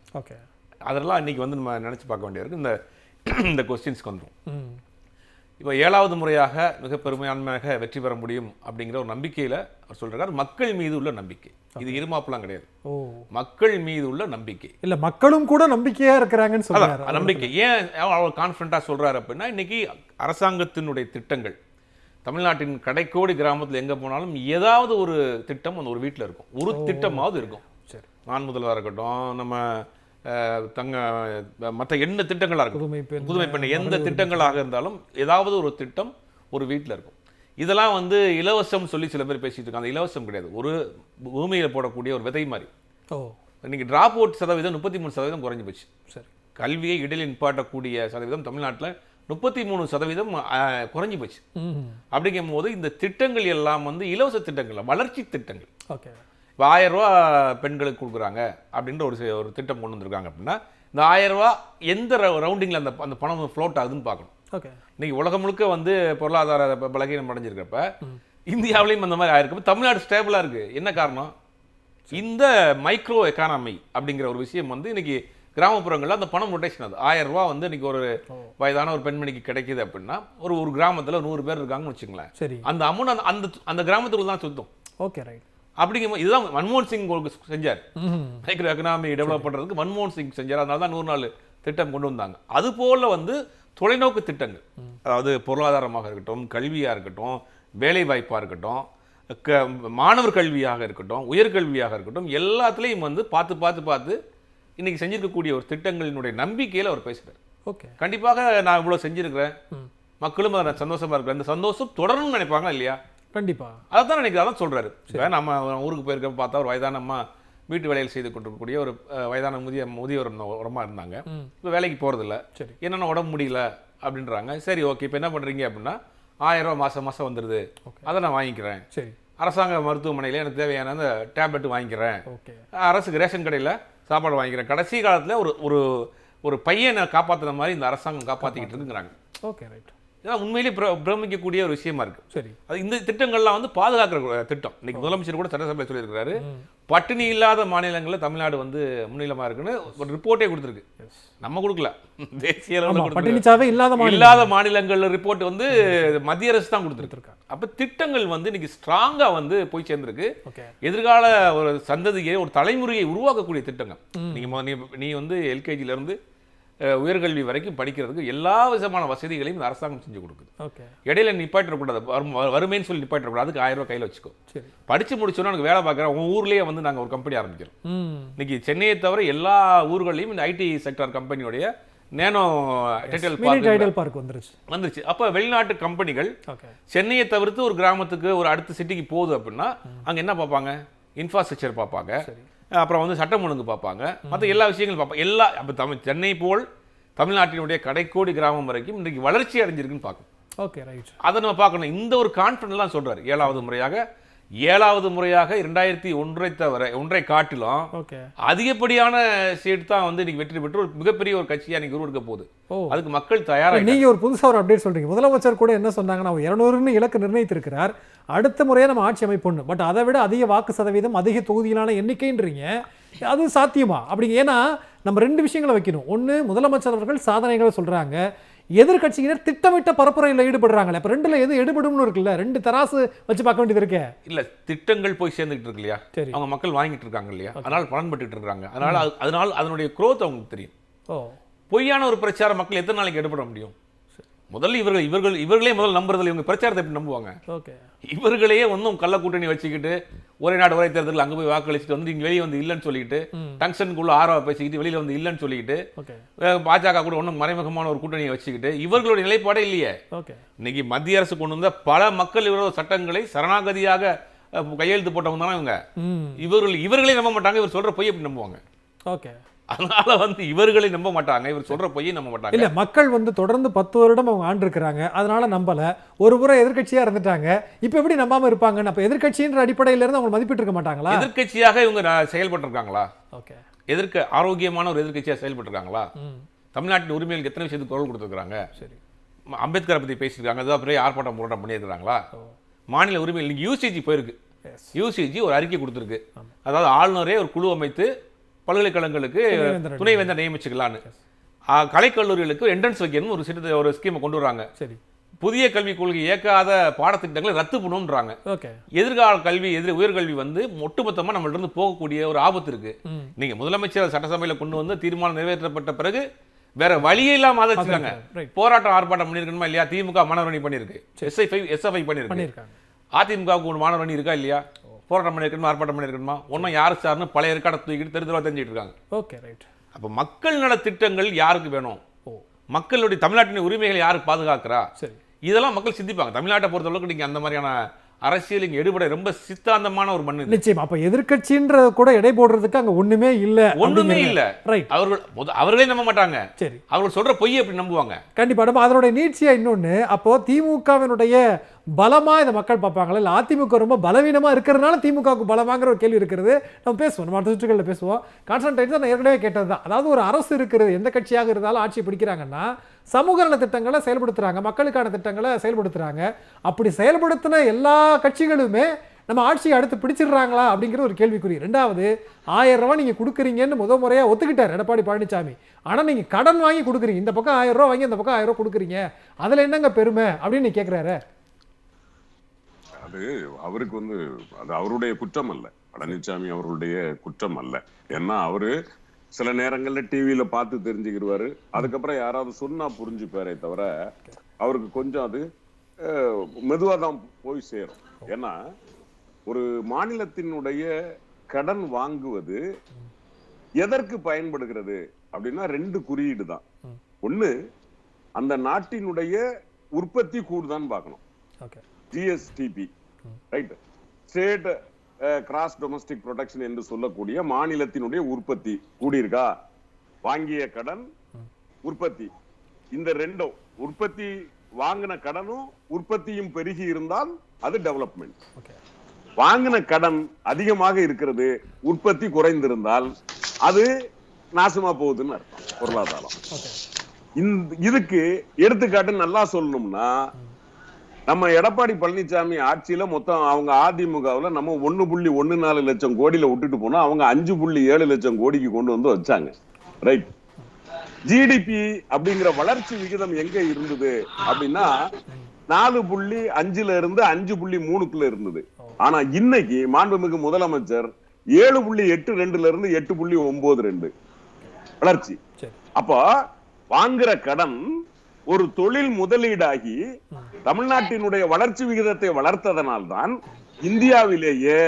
அதெல்லாம் இன்னைக்கு நம்ம நினச்சி பார்க்க வேண்டியிருக்கு. இந்த கொஸ்டின்ஸ்க்கு வந்துடும். இப்போ 7வது முறையாக மிக பெருமையான்மையாக வெற்றி பெற முடியும் அப்படிங்கிற ஒரு நம்பிக்கையில் அவர் சொல்றாரு. மக்கள் மீது உள்ள நம்பிக்கை, இது இருமாப்பெல்லாம் கிடையாது, மக்கள் மீது உள்ள நம்பிக்கை. இல்லை, மக்களும் கூட நம்பிக்கையா இருக்கிறாங்கன்னு சொல்றாரு. நம்பிக்கை ஏன் அவர் கான்ஃபிடண்டா சொல்றாரு அப்படின்னா, இன்னைக்கு அரசாங்கத்தினுடைய திட்டங்கள் தமிழ்நாட்டின் கடைக்கோடி கிராமத்தில் எங்கே போனாலும் ஏதாவது ஒரு திட்டம் ஒரு வீட்டில் இருக்கும், ஒரு திட்டமாவது இருக்கும். நான் முதல்வராக இருக்கட்டும், நம்ம மற்ற என்ன திட்டங்களாக இருக்கும், புதுமை பெண் எந்த திட்டங்களாக இருந்தாலும் ஏதாவது ஒரு திட்டம் ஒரு வீட்டில் இருக்கும். இதெல்லாம் இலவசம் சொல்லி சில பேர் பேசிட்டு இருக்காங்க. இலவசம் கிடையாது, ஒரு பூமியில் போடக்கூடிய ஒரு விதை மாதிரி. இன்னைக்கு டிராப் அவுட் சதவீதம் 33% குறைஞ்சி போச்சு. சரி, கல்வியை இடையில் நிப்பாட்டக்கூடிய சதவீதம் தமிழ்நாட்டில் 33% குறைஞ்சி போச்சு. அப்படிங்கும் போது இந்த திட்டங்கள் எல்லாம் இலவச திட்டங்கள், வளர்ச்சி திட்டங்கள். ஓகே, இப்போ 1000 ரூபா பெண்களுக்கு கொடுக்குறாங்க அப்படின்ற ஒரு திட்டம் கொண்டு வந்திருக்காங்க அப்படின்னா, இந்த 1000 ரூபா எந்த ரவுண்டிங்கில் அந்த பணம் ஃப்ளோட் ஆகுதுன்னு பார்க்கணும். ஓகே, இன்னைக்கு உலகம் முழுக்க பொருளாதார பலகீனம் அடைஞ்சிருக்கிறப்ப இந்தியாவிலையும் அந்த மாதிரி ஆயிருக்கப்ப தமிழ்நாடு ஸ்டேபிளாக இருக்குது. என்ன காரணம்? இந்த மைக்ரோ எக்கானமி அப்படிங்கிற ஒரு விஷயம் இன்னைக்கு கிராமப்புறங்களில் அந்த பணம் ரொட்டேஷன். அது 1000 ரூபா இன்னைக்கு ஒரு வயதான ஒரு பெண்மணிக்கு கிடைக்குது அப்படின்னா, ஒரு கிராமத்தில் 100 பேர் இருக்காங்கன்னு வச்சுங்களேன். சரி, அந்த அமௌண்ட் அந்த கிராமத்துக்குள்ள தான் சுத்தம். Okay, right. அப்படிங்கும்போது இதுதான் மன்மோகன் சிங் செஞ்சார். மைக்ரோ எக்கனாமி டெவலப் பண்ணுறதுக்கு மன்மோகன் சிங் செஞ்சார். அதனால தான் 100 நாள் திட்டம் கொண்டு வந்தாங்க. அது போல் தொலைநோக்கு திட்டங்கள், அதாவது பொருளாதாரமாக இருக்கட்டும், கல்வியாக இருக்கட்டும், வேலை வாய்ப்பாக இருக்கட்டும், மாணவர் கல்வியாக இருக்கட்டும், உயர்கல்வியாக இருக்கட்டும், எல்லாத்துலேயும் பார்த்து இன்னைக்கு செஞ்சிருக்கக்கூடிய ஒரு திட்டங்களினுடைய நம்பிக்கையில் அவர் பேசுகிறார். ஓகே, கண்டிப்பாக நான் இவ்வளோ செஞ்சிருக்கிறேன், மக்களும் அதை சந்தோஷமா இருக்கிற அந்த சந்தோஷம் தொடரணும்னு நினைப்பாங்க இல்லையா? கண்டிப்பா அதான் நினைக்கிறேன், அதான் சொல்றாரு. இப்போ நம்ம ஊருக்கு போயிருக்க பார்த்தா ஒரு வயதான அம்மா வீட்டு வேலையில் செய்து கொண்டிருக்கக்கூடிய ஒரு வயதான முதியவர் உரமா இருந்தாங்க. இப்போ வேலைக்கு போறதில்ல, சரி, என்னென்ன உடம்பு முடியல அப்படின்றாங்க. சரி ஓகே, இப்போ என்ன பண்றீங்க அப்படின்னா 1000 ரூபாய் மாசம் மாசம் வந்துடுது, அதை நான் வாங்கிக்கிறேன். சரி, அரசாங்க மருத்துவமனையில் எனக்கு தேவையான அந்த டேப்லெட் வாங்கிக்கிறேன், ஓகே, அரசுக்கு ரேஷன் கடையில் சாப்பாடு வாங்கிக்கிறேன். கடைசி காலத்தில் ஒரு ஒரு ஒரு பையனை காப்பாற்றுன மாதிரி இந்த அரசாங்கம் காப்பாற்றிக்கிட்டு இருக்குங்கிறாங்க. Okay, right. இதெல்லாம் உண்மையிலேயே பிரமிக்கக்கூடிய ஒரு விஷயமா இருக்கு. சரி, அது இந்த திட்டங்கள்லாம் வந்து பாதுகாக்கிற திட்டம். இன்னைக்கு முதலமைச்சர் கூட சட்டசபையில் சொல்லியிருக்கிறாரு, பட்டினி இல்லாத மாநிலங்களில் தமிழ்நாடு வந்து முன்னிலமா இருக்குன்னு ஒரு ரிப்போர்ட்டே கொடுத்துருக்கு. நம்ம கொடுக்கல, தேசிய அளவில் பட்டினிச்சாவே இல்லாத மாநிலங்கள் ரிப்போர்ட் வந்து மத்திய அரசு தான் கொடுத்துருக்கு. அப்ப திட்டங்கள் வந்து இன்னைக்கு ஸ்ட்ராங்கா வந்து போய் சேர்ந்திருக்கு. எதிர்கால ஒரு சந்ததியை ஒரு தலைமுறையை உருவாக்கக்கூடிய திட்டங்கள். நீ வந்து எல்கேஜில இருந்து உயர்கல்வி வரைக்கும் படிக்கிறதுக்கு எல்லா விதமான வசதிகளையும் இந்த அரசாங்கம் செஞ்சு கொடுக்குது. இடையில நிப்பாட்டக்கூடாது, வறுமைன்னு சொல்லி நிப்பாட்டக்கூடாது. அதுக்கு 1000 ரூபாய் கையில் வச்சுக்கோ. படிச்சு முடிச்சோன்னா எனக்கு வேலை பார்க்குறேன், உன் ஊர்லேயே வந்து நாங்கள் ஒரு கம்பெனி ஆரம்பிக்கிறோம். இன்னைக்கு சென்னையை தவிர எல்லா ஊர்களையும் இந்த ஐடி செக்டார் கம்பெனியோடைய நேனோ டைடல் பார்க் வந்துருச்சு. அப்போ வெளிநாட்டு கம்பெனிகள் சென்னையை தவிர்த்து ஒரு கிராமத்துக்கு ஒரு அடுத்த சிட்டிக்கு போகுது அப்படின்னா அங்கே என்ன பார்ப்பாங்க? இன்ஃப்ராஸ்ட்ரக்சர் பார்ப்பாங்க, அப்புறம் வந்து சட்டம் ஒழுங்கு பார்ப்பாங்க, மற்ற எல்லா விஷயங்களும் பார்ப்பாங்க. அப்போ சென்னை போல் தமிழ்நாட்டினுடைய கடைக்கோடி கிராமம் வரைக்கும் இன்றைக்கு வளர்ச்சி அடைஞ்சிருக்குன்னு பார்க்கணும். Okay, right. அதை நம்ம பார்க்கணும். இந்த ஒரு கான்ஃபிடன்ஸ் தான் சொல்றாரு. ஏழாவது முறையாக 2001 தவிர ஒன்றை காட்டிலும் அதிகப்படியான சீட் தான் வந்து இன்னைக்கு வெற்றி பெற்று ஒரு மிகப்பெரிய ஒரு கட்சியா இன்னைக்கு உருவெடுக்க போகுது. அதுக்கு மக்கள் தயாரா. நீங்க ஒரு புதுசா ஒரு அப்டேட் சொல்றீங்க. முதலமைச்சர் கூட என்ன சொன்னாங்கன்னா 200ன்னு இலக்கு நிர்ணயித்திருக்கிறார், அடுத்த முறையே நம்ம ஆட்சி அமைப்போம். பட் அதை விட அதிக வாக்கு சதவீதம், அதிக தொகுதியிலான எண்ணிக்கைன்றீங்க. அது சாத்தியமா? அப்படி ஏன்னா நம்ம 2 விஷயங்களை வைக்கணும். ஒன்று, முதலமைச்சர் அவர்கள் சாதனைகளை சொல்றாங்க, எதிர்கட்சியினர் திட்டமிட்ட பரப்புரையில் ஈடுபடுறாங்களே. அப்ப 2ல எது எடுபடும் இருக்குல்ல? 2 தராசு வச்சு பார்க்க வேண்டியது இருக்கே. இல்ல, திட்டங்கள் போய் சேர்ந்துட்டு இருக்கு இல்லையா, அவங்க மக்கள் வாங்கிட்டு இருக்காங்க இல்லையா, அதனால பலன்பட்டு இருக்காங்க. அதனால அதனுடைய growth அவங்களுக்கு தெரியும். பொய்யான ஒரு பிரச்சாரம் மக்கள் எத்தனை நாளைக்கு எடுபட முடியும்? முதல்ல இவர்களே முதல்ல நம்புறதில்ல. இவங்க பிரச்சாரத்தை எப்படி நம்புவாங்க? இவர்களையே ஒன்றும் கள்ள கூட்டணி வச்சுக்கிட்டு ஒரே நாடு ஒரே தேர்தலில் அங்கே போய் வாக்களிச்சுட்டு வந்து இங்கே வெளியே வந்து இல்லைன்னு சொல்லிட்டு டங்ஷனுக்குள்ள ஆர்வம் பேசிக்கிட்டு வெளியில் வந்து இல்லைன்னு சொல்லிட்டு பாஜக கூட ஒன்றும் மறைமுகமான ஒரு கூட்டணியை வச்சுக்கிட்டு இவர்களுடைய நிலைப்பாடே இல்லையே. இன்னைக்கு மத்திய அரசு கொண்டு வந்த பல மக்கள் விரோத சட்டங்களை சரணாகதியாக கையெழுத்து போட்டவங்க தானே இவங்க. இவர்களே நம்ப மாட்டாங்க. இவர் சொல்ற பொய் எப்படி நம்புவாங்க? அதனால வந்து இவர்களை நம்ப மாட்டாங்க, இவர் சொல்ற பொய்யை நம்ப மாட்டாங்க. இல்ல, மக்கள் வந்து தொடர்ந்து 10 வருடம் அவங்க ஆண்டு இருக்கிறாங்க, அதனால நம்பல. ஒரு முறை எதிர்க்கட்சியா இருந்துட்டாங்க, இப்ப எப்படி நம்பாம இருப்பாங்க? அப்ப எதிர்க்கட்சின்ற அடிப்படையில இருந்து அவங்க மதிப்பிட்டு இருக்க மாட்டாங்களா? எதிர்க்கட்சியாக இவங்க செயல்பட்டு இருக்காங்களா? ஆரோக்கியமான ஒரு எதிர்க்கட்சியா செயல்பட்டு இருக்காங்களா? தமிழ்நாட்டின் உரிமைகளுக்கு எத்தனை விஷயத்துக்கு குரல் கொடுத்துருக்காங்க? அம்பேத்கரை பத்தி பேசியிருக்காங்க, அதுதான் அப்படியே ஆர்ப்பாட்டம் போராட்டம் பண்ணியிருக்கிறாங்களா? மாநில உரிமைகள் இன்னைக்கு யூசிஜி போயிருக்கு. யூசிஜி ஒரு அறிக்கை கொடுத்துருக்கு, அதாவது ஆளுநரே ஒரு குழு அமைத்து பல்கலைக்கழகங்களுக்கு துணைவேந்தர் நியமிச்சுக்கலான்னு. கலைக்கல்லூரிகளுக்கு என்ட்ரன்ஸ் வைக்கணும் ஒரு ஸ்கீமை கொண்டு வராங்க. புதிய கல்விக் கொள்கை இயக்காத பாடத்திட்டங்களை ரத்து பண்ணுன்றாங்க. எதிர்கால கல்வி உயர்கல்வி வந்து ஒட்டுமொத்தமா நம்மள்ட்ட இருந்து போகக்கூடிய ஒரு ஆபத்து இருக்கு. நீங்க முதலமைச்சர் சட்டசபையில கொண்டு வந்து தீர்மானம் நிறைவேற்றப்பட்ட பிறகு வேற வழியே இல்லாம ஆதரிச்சிருக்காங்க. போராட்டம் ஆர்ப்பாட்டம் பண்ணிருக்கணுமா இல்லையா? திமுக மாணவரணி பண்ணிருக்கு, எஸ்எஃப்ஐ பண்ணிருக்கு. அதிமுகவுக்கு ஒரு மாணவரணி இருக்கா இல்லையா? போராட்டம் பண்ணிருக்கணுமா, ஆர்ப்பாட்டம் பண்ணிருக்கணுமா? ஒன்றும் யாரு சார்னு பழைய ரெக்கார்டை தூக்கிட்டு தெருவா தெரிஞ்சுட்டு இருக்காங்க. அப்ப மக்கள் நல திட்டங்கள் யாருக்கு வேணும்? மக்களுடைய தமிழ்நாட்டின் உரிமைகளை யாருக்கு பாதுகாக்கிறா? இதெல்லாம் மக்கள் சிந்திப்பாங்க. தமிழ்நாட்டை பொறுத்தளவுக்கு நீங்க அந்த மாதிரியான அரசியல் இங்க எடுபட ரொம்ப சித்தாந்தமான ஒரு மண்ணு. நிச்சயம். அப்ப எதிர்க்கட்சின்ற கூட எடை போடுறதுக்கு அங்க ஒண்ணுமே இல்ல. அவர்களே நம்ப மாட்டாங்க. சரி, அவர்கள் சொல்ற பொய்யை எப்படி நம்புவாங்க? கண்டிப்பா. அதனுடைய நீட்சியா இன்னொன்னு, அப்போ திமுகவினுடைய பலமா இதை மக்கள் பார்ப்பாங்களா, இல்லை அதிமுக ரொம்ப பலவீனமா இருக்கிறதுனால திமுகவுக்கு பலமாங்கிற ஒரு கேள்வி இருக்கிறது. நம்ம பேசுவோம், நம்ம அடுத்த சுற்றுகளில் பேசுவோம். கான்சன்ட்ரேட் தான் நான் ஏற்கனவே கேட்டது தான். அதாவது ஒரு அரசு இருக்கிறது, எந்த கட்சியாக இருந்தாலும் ஆட்சி பிடிக்கிறாங்கன்னா சமூக நல திட்டங்களை செயல்படுத்துறாங்க, மக்களுக்கான திட்டங்களை செயல்படுத்துறாங்க. அப்படி செயல்படுத்தின எல்லா கட்சிகளுமே நம்ம ஆட்சியை அடுத்து பிடிச்சிடுறாங்களா அப்படிங்கிற ஒரு கேள்விக்குறி. ரெண்டாவது, 1000 ரூபாய் நீங்க கொடுக்குறீங்கன்னு முறையா ஒத்துக்கிட்டார் எடப்பாடி பழனிசாமி. ஆனா நீங்க கடன் வாங்கி கொடுக்குறீங்க, இந்த பக்கம் 1000 ரூபாய் வாங்கி இந்த பக்கம் 1000 ரூபாய் கொடுக்குறீங்க, அதுல என்னங்க பெருமை அப்படின்னு நீ கேட்கிறாரு. அது அவருக்கு வந்து அது அவருடைய குற்றம் அல்ல, பழனிசாமி அவர்களுடைய குற்றம் அல்ல. ஏன்னா அவரு சில நேரங்கள்ல டிவியில பார்த்து தெரிஞ்சுக்கிடுவாரு, அதுக்கப்புறம் யாராவது சொன்னா புரிஞ்சுப்பாரே தவிர அவருக்கு கொஞ்சம் அது மெதுவா தான் போய் சேரும். ஏன்னா ஒரு மாநிலத்தினுடைய கடன் வாங்குவது எதற்கு பயன்படுகிறது அப்படின்னா 2 குறியீடு தான். ஒண்ணு, அந்த நாட்டினுடைய உற்பத்தி கூடுதான் பார்க்கணும். Okay. GSDP, right, state gross domestic production என்று சொல்லக்கூடிய மாநிலத்தினுடைய உற்பத்தி கூடியிருக்கா, வாங்கிய கடன், உற்பத்தி, இந்த ரெண்டும், உற்பத்தி வாங்கின கடனும் உற்பத்தியும் பெருகி இருந்தால் அது டெவலப்மெண்ட். வாங்கின கடன் அதிகமாக இருக்கிறது, உற்பத்தி குறைந்திருந்தால் அது நாசமா போகுதுன்னு அர்த்தம் பொருளாதாரம். இதுக்கு எடுத்துக்காட்டு நல்லா சொல்லணும்னா, நம்ம எடப்பாடி பழனிசாமி ஆட்சியில மொத்தம் அவங்க அதிமுகவுல நம்ம 1.14 லட்சம் கோடியில விட்டுட்டு போனா அவங்க 5.7 லட்சம் கோடிக்கு கொண்டு வந்து வச்சாங்க. ரைட். ஜிடிபி அப்படிங்கிற வளர்ச்சி விகிதம் எங்க இருந்தது அப்படின்னா 4.5 இருந்து 5.3 இருந்தது. ஆனா இன்னைக்கு மாண்புமிகு முதலமைச்சர் 7.82 இருந்து 8.92 வளர்ச்சி. அப்ப வாங்குற கடன் ஒரு தொழில் முதலீடாகி தமிழ்நாட்டினுடைய வளர்ச்சி விகிதத்தை வளர்த்ததனால்தான் இந்தியாவிலேயே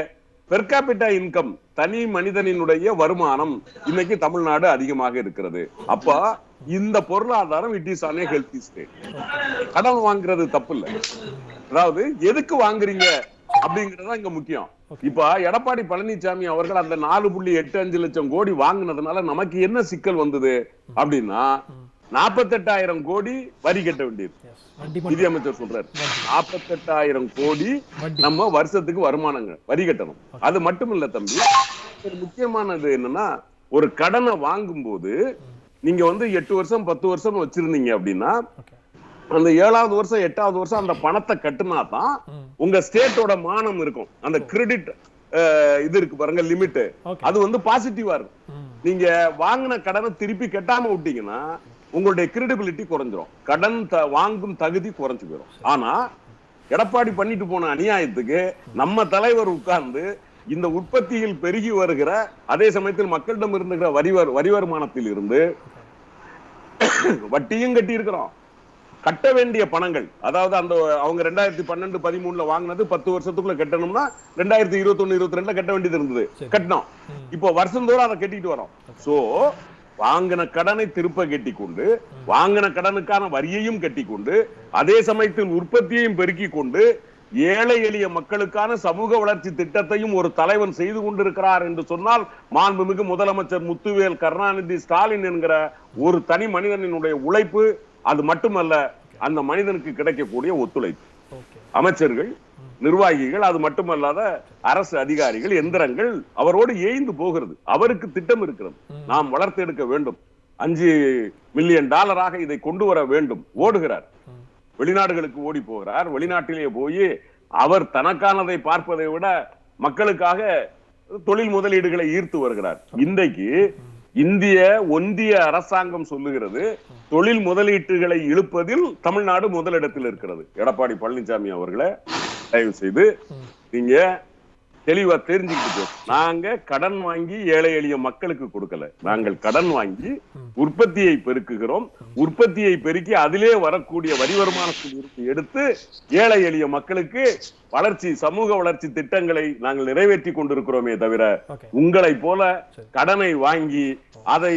பெர் கேபிட்டா இன்கம், தனி மனிதனினுடைய வருமானம் இன்னைக்கு தமிழ்நாடு அதிகமாக இருக்கிறது. அப்ப இந்த பொருளாதாரம் it is on a healthy state. கடன் வாங்குறது தப்பு இல்லை, அதாவது எதுக்கு வாங்குறீங்க அப்படிங்கறதுதான் இங்க முக்கியம். இப்ப எடப்பாடி பழனிசாமி அவர்கள் அந்த 4.85 லட்சம் கோடி வாங்கினதுனால நமக்கு என்ன சிக்கல் வந்தது அப்படின்னா 48,000 கோடி வரி கட்ட வேண்டியது. நிதியமைச்சர் சொல்றாரு 48,000 கோடி நம்ம வருஷத்துக்கு வருமானங்கள் வரி கட்டணும். அது மட்டும் இல்ல தம்பி, ஒரு முக்கியமானது என்னன்னா, ஒரு கடனை வாங்கும் போது நீங்க 8 வருஷம் 10 வருஷம் வச்சிருந்தீங்க அப்படின்னா அந்த 7வது வருஷம் 8வது வருஷம் அந்த பணத்தை கட்டுனா தான் உங்க ஸ்டேட்டோட மானம் இருக்கும். அந்த கிரெடிட் இது இருக்கு பாருங்க, லிமிட், அது பாசிட்டிவா இருக்கும். நீங்க வாங்கின கடனை திருப்பி கட்டாம விட்டீங்கன்னா உங்களுடைய கிரெடிபிலிட்டி குறைஞ்சிரும், கடன் வாங்கும் தகுதி குறைஞ்சு போயிடும். ஆனா எடப்பாடி பண்ணிட்டு போன அநியாயத்துக்கு நம்ம தலைவர் உட்கார்ந்து இந்த உற்பத்தியில் பெருகி வருகிற அதே சமயத்தில் மக்களிடம் இருந்துகிற வரி வருமானத்தில் இருந்து வட்டியும் கட்டி இருக்கிறோம். கட்ட வேண்டிய பணங்கள், அதாவது அந்த அவங்க 2012-13 வாங்கினது 10 வருஷத்துக்குள்ள கட்டணும்னா 2021-22 கட்ட வேண்டியது இருந்தது, கட்டணும். இப்போ வருஷந்தோறும் அதை கட்டிட்டு வரோம். சோ வாங்கின கடனை திருப்ப கட்டி கொண்டு, வாங்கின கடனுக்கான வரியையும் கட்டி கொண்டு, அதே சமயத்தில் உற்பத்தியையும் பெருக்கி கொண்டு, ஏழை எளிய மக்களுக்கான சமூக வளர்ச்சி திட்டத்தையும் ஒரு தலைவன் செய்து கொண்டிருக்கிறார் என்று சொன்னால் மாண்புமிகு முதலமைச்சர் முத்துவேல் கருணாநிதி ஸ்டாலின் என்கிற ஒரு தனி மனிதனினுடைய உழைப்பு, அது மட்டுமல்ல அந்த மனிதனுக்கு கிடைக்கக்கூடிய ஒத்துழைப்பு, அமைச்சர்கள், நிர்வாகிகள், அது மட்டுமல்லாத அரசு அதிகாரிகள், எந்திரங்கள் அவரோடு ஏய்ந்து போகிறது. அவருக்கு திட்டம் இருக்கிறது, நாம் வளர்த்து எடுக்க வேண்டும், $5 மில்லியன் இதை கொண்டு வர வேண்டும். ஓடுகிறார், வெளிநாடுகளுக்கு ஓடி போகிறார். வெளிநாட்டிலேயே போய் அவர் தனக்கானதை பார்ப்பதை விட மக்களுக்காக தொழில் முதலீடுகளை ஈர்த்து வருகிறார். இன்றைக்கு இந்திய ஒன்றிய அரசாங்கம் சொல்லுகிறது தொழில் முதலீட்டுகளை இழுப்பதில் தமிழ்நாடு முதலிடத்தில் இருக்கிறது. எடப்பாடி பழனிசாமி அவர்களை தயவு செய்து நீங்க தெளிவா தெரிஞ்சுக்கிட்டு, நாங்க கடன் வாங்கி ஏழை எளிய மக்களுக்கு கொடுக்கல, நாங்கள் கடன் வாங்கி உற்பத்தியை பெருக்குகிறோம். உற்பத்தியை பெருக்கி அதிலே வரக்கூடிய வரி வருமானத்தில் எடுத்து ஏழை எளிய மக்களுக்கு வளர்ச்சி, சமூக வளர்ச்சி திட்டங்களை நாங்கள் நிறைவேற்றி கொண்டிருக்கிறோமே தவிர உங்களை போல கடனை வாங்கி அதை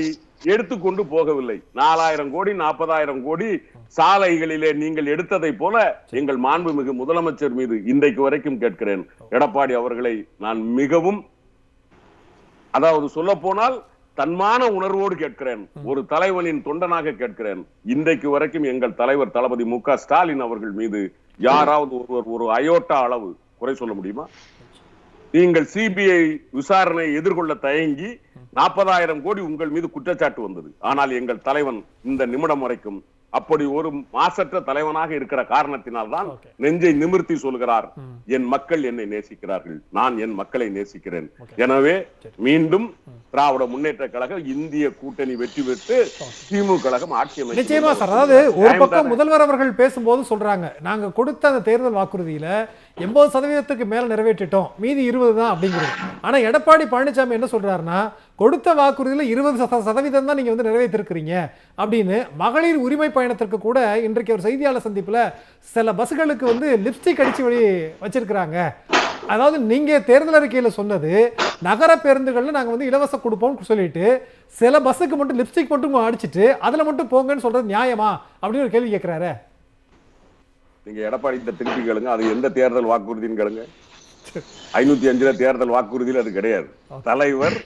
எடுத்துக்கொண்டு போகவில்லை. 4,000 கோடி 40,000 கோடி சாலைகளிலே நீங்கள் எடுத்ததை போல எங்கள் மாண்புமிகு முதலமைச்சர் மீது இன்றைக்கு வரைக்கும் கேட்கிறேன். எடப்பாடி அவர்களை நான் மிகவும், அதாவது சொல்ல போனால் தன்மான உணர்வோடு கேட்கிறேன், ஒரு தலைவனின் தொண்டனாக கேட்கிறேன். இன்றைக்கு வரைக்கும் எங்கள் தலைவர் தளபதி மு.க. ஸ்டாலின் அவர்கள் மீது யாராவது ஒருவர் ஒரு அயோட்டா அளவு குறை சொல்ல முடியுமா? நீங்கள் சிபிஐ விசாரணை எதிர்கொள்ள தயங்கி 40,000 கோடி உங்கள் மீது குற்றச்சாட்டு வந்தது. ஆனால் எங்கள் தலைவன் இந்த நிமிடம் வரைக்கும் அப்படி ஒரு மாசற்ற தலைவனாக இருக்கிற காரணத்தினால்தான் நெஞ்சை நிமிர்த்தி சொல்கிறார், என் மக்கள் என்னை நேசிக்கிறார்கள், நான் என் மக்களை நேசிக்கிறேன். எனவே மீண்டும் திராவிட முன்னேற்ற கழகம் இந்திய கூட்டணி வெற்றி பெற்று திமுக கழகம் ஆட்சி அமைக்கும். நிச்சயமா சார். அதாவது ஒரு பக்கம் முதல்வர் அவர்கள் பேசும்போது சொல்றாங்க, நாங்க கொடுத்த அந்த தேர்தல் வாக்குறுதியில 80% மேல நிறைவேற்றிட்டோம், மீதி 20 தான் அப்படிங்கிறது. ஆனா எடப்பாடி பழனிசாமி என்ன சொல்றாருன்னா, கொடுத்த வாக்குறுதியில 20% தான் நீங்க நிறைவேற்றிருக்கிறீங்க அப்படின்னு. மகளிர் உரிமை பயணத்திற்கு கூட இன்றைக்கு ஒரு செய்தியாளர் சந்திப்புல சில பஸ்களுக்கு லிப்ஸ்டிக் அடிச்சு வச்சிருக்கிறாங்க. அதாவது நீங்க தேர்தல் அறிக்கையில சொன்னது நகர பேருந்துகள்ல நாங்க இலவச கொடுப்போம் சொல்லிட்டு சில பஸ்ஸுக்கு மட்டும் லிப்ஸ்டிக் மட்டும் அடிச்சுட்டு அதுல மட்டும் போங்கன்னு சொல்றது நியாயமா அப்படின்னு ஒரு கேள்வி கேட்கிறாரு. நீங்க எடப்பாடி திருப்பி கேளுங்க, அது எந்த தேர்தல் வாக்குறுதின்னு கேளுங்க. 505 தேர்தல் வாக்குறுதியில் அது கிடையாது. தலைவர்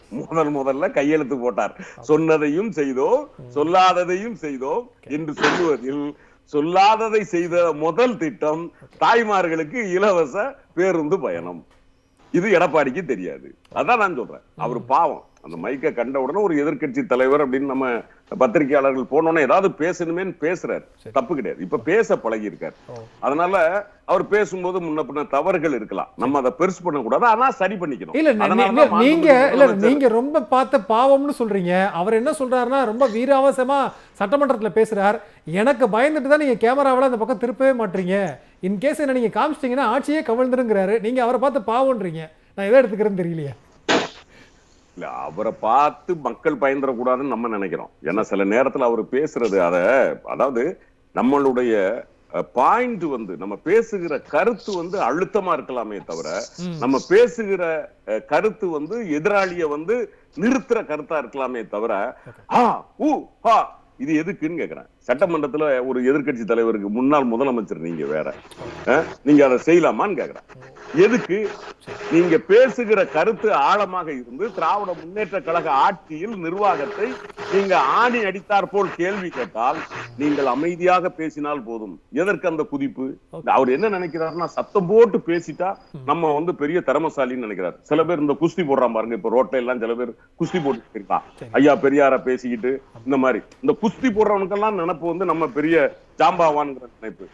முதல்ல கையெழுத்து போட்டார், சொன்னதையும் செய்தோம் சொல்லாததையும் செய்தோம் என்று சொல்லுவதில் சொல்லாததை செய்த முதல் திட்டம் தாய்மார்களுக்கு இலவச பேருந்து பயணம். இது எடப்பாடிக்கு தெரியாது. அதான் நான் சொல்றேன், அவர் பாவம். அந்த மைக்க கண்ட உடனே ஒரு எதிர்க்கட்சி தலைவர் அப்படின்னு நம்ம பத்திரிகையாளர்கள் போனோன்னே ஏதாவது பேசணுமேன்னு பேசுறாரு, தப்பு கிடையாது. இப்ப பேச பழகி இருக்காரு. அதனால அவர் பேசும்போது முன்ன பின்ன தவறுகள் இருக்கலாம், நம்ம அதை பெருசு பண்ண கூடாது, ஆனா சரி பண்ணிக்கணும். நீங்க ரொம்ப பார்த்த பாவம்னு சொல்றீங்க. அவர் என்ன சொல்றாருன்னா, ரொம்ப வீராவசமா சட்டமன்றத்துல பேசுறார். எனக்கு பயந்துட்டு தான் நீங்க கேமராவில அந்த பக்கம் திருப்பவே மாட்டீங்க, இன்கேஸ் என்ன நீங்க காமிச்சிட்டீங்கன்னா ஆட்சியே கவிழ்ந்துருங்கிறாரு. நீங்க அவரை பார்த்து பாவம்ன்றீங்க. நான் எதை எடுத்துக்கிறேன்னு தெரியலையே. இல்ல, அவரை பார்த்து மக்கள் பயந்துடக்கூடாதுன்னு நம்ம நினைக்கிறோம். ஏன்னா சில நேரத்துல அவர் பேசுறது அதாவது நம்மளுடைய பாயிண்ட் நம்ம பேசுகிற கருத்து அழுத்தமா இருக்கலாமே தவிர, நம்ம பேசுகிற கருத்து எதிராளிய நிறுத்துற கருத்தா இருக்கலாமே தவிர, இது எதுக்குன்னு கேக்குறேன். சட்டமன்றத்துல ஒரு எதிர்கட்சி தலைவருக்கு முன்னாள் முதலமைச்சர் நீங்க வேற, நீங்க அதை செய்யலாமான்னு கேக்குறேன். எதுக்கு? நீங்க பேசுகிற கருத்து ஆழமாக இருந்து திராவிட முன்னேற்ற கழக ஆட்சியில் நிர்வாகத்தை நீங்க ஆணி அடித்தார் போல் கேள்வி கேட்டால் நீங்கள் அமைதியாக பேசினால் போதும். எதற்கு அந்த குதிப்பு? அவர் என்ன நினைக்கிறாருன்னா, சத்தம் போட்டு பேசிட்டா நம்ம பெரிய திறமசாலின்னு நினைக்கிறார். சில பேர் இந்த குஸ்தி போடுறான் பாருங்க, இப்ப ரோட்ல எல்லாம் சில பேர் குஸ்தி போட்டு இருக்கான், ஐயா பெரியார பேசிக்கிட்டு. இந்த மாதிரி இந்த குஸ்தி போடுறவனுக்கெல்லாம் நினைப்பு நம்ம பெரிய ஜாம்பாவான்ங்கிற நினைப்பு.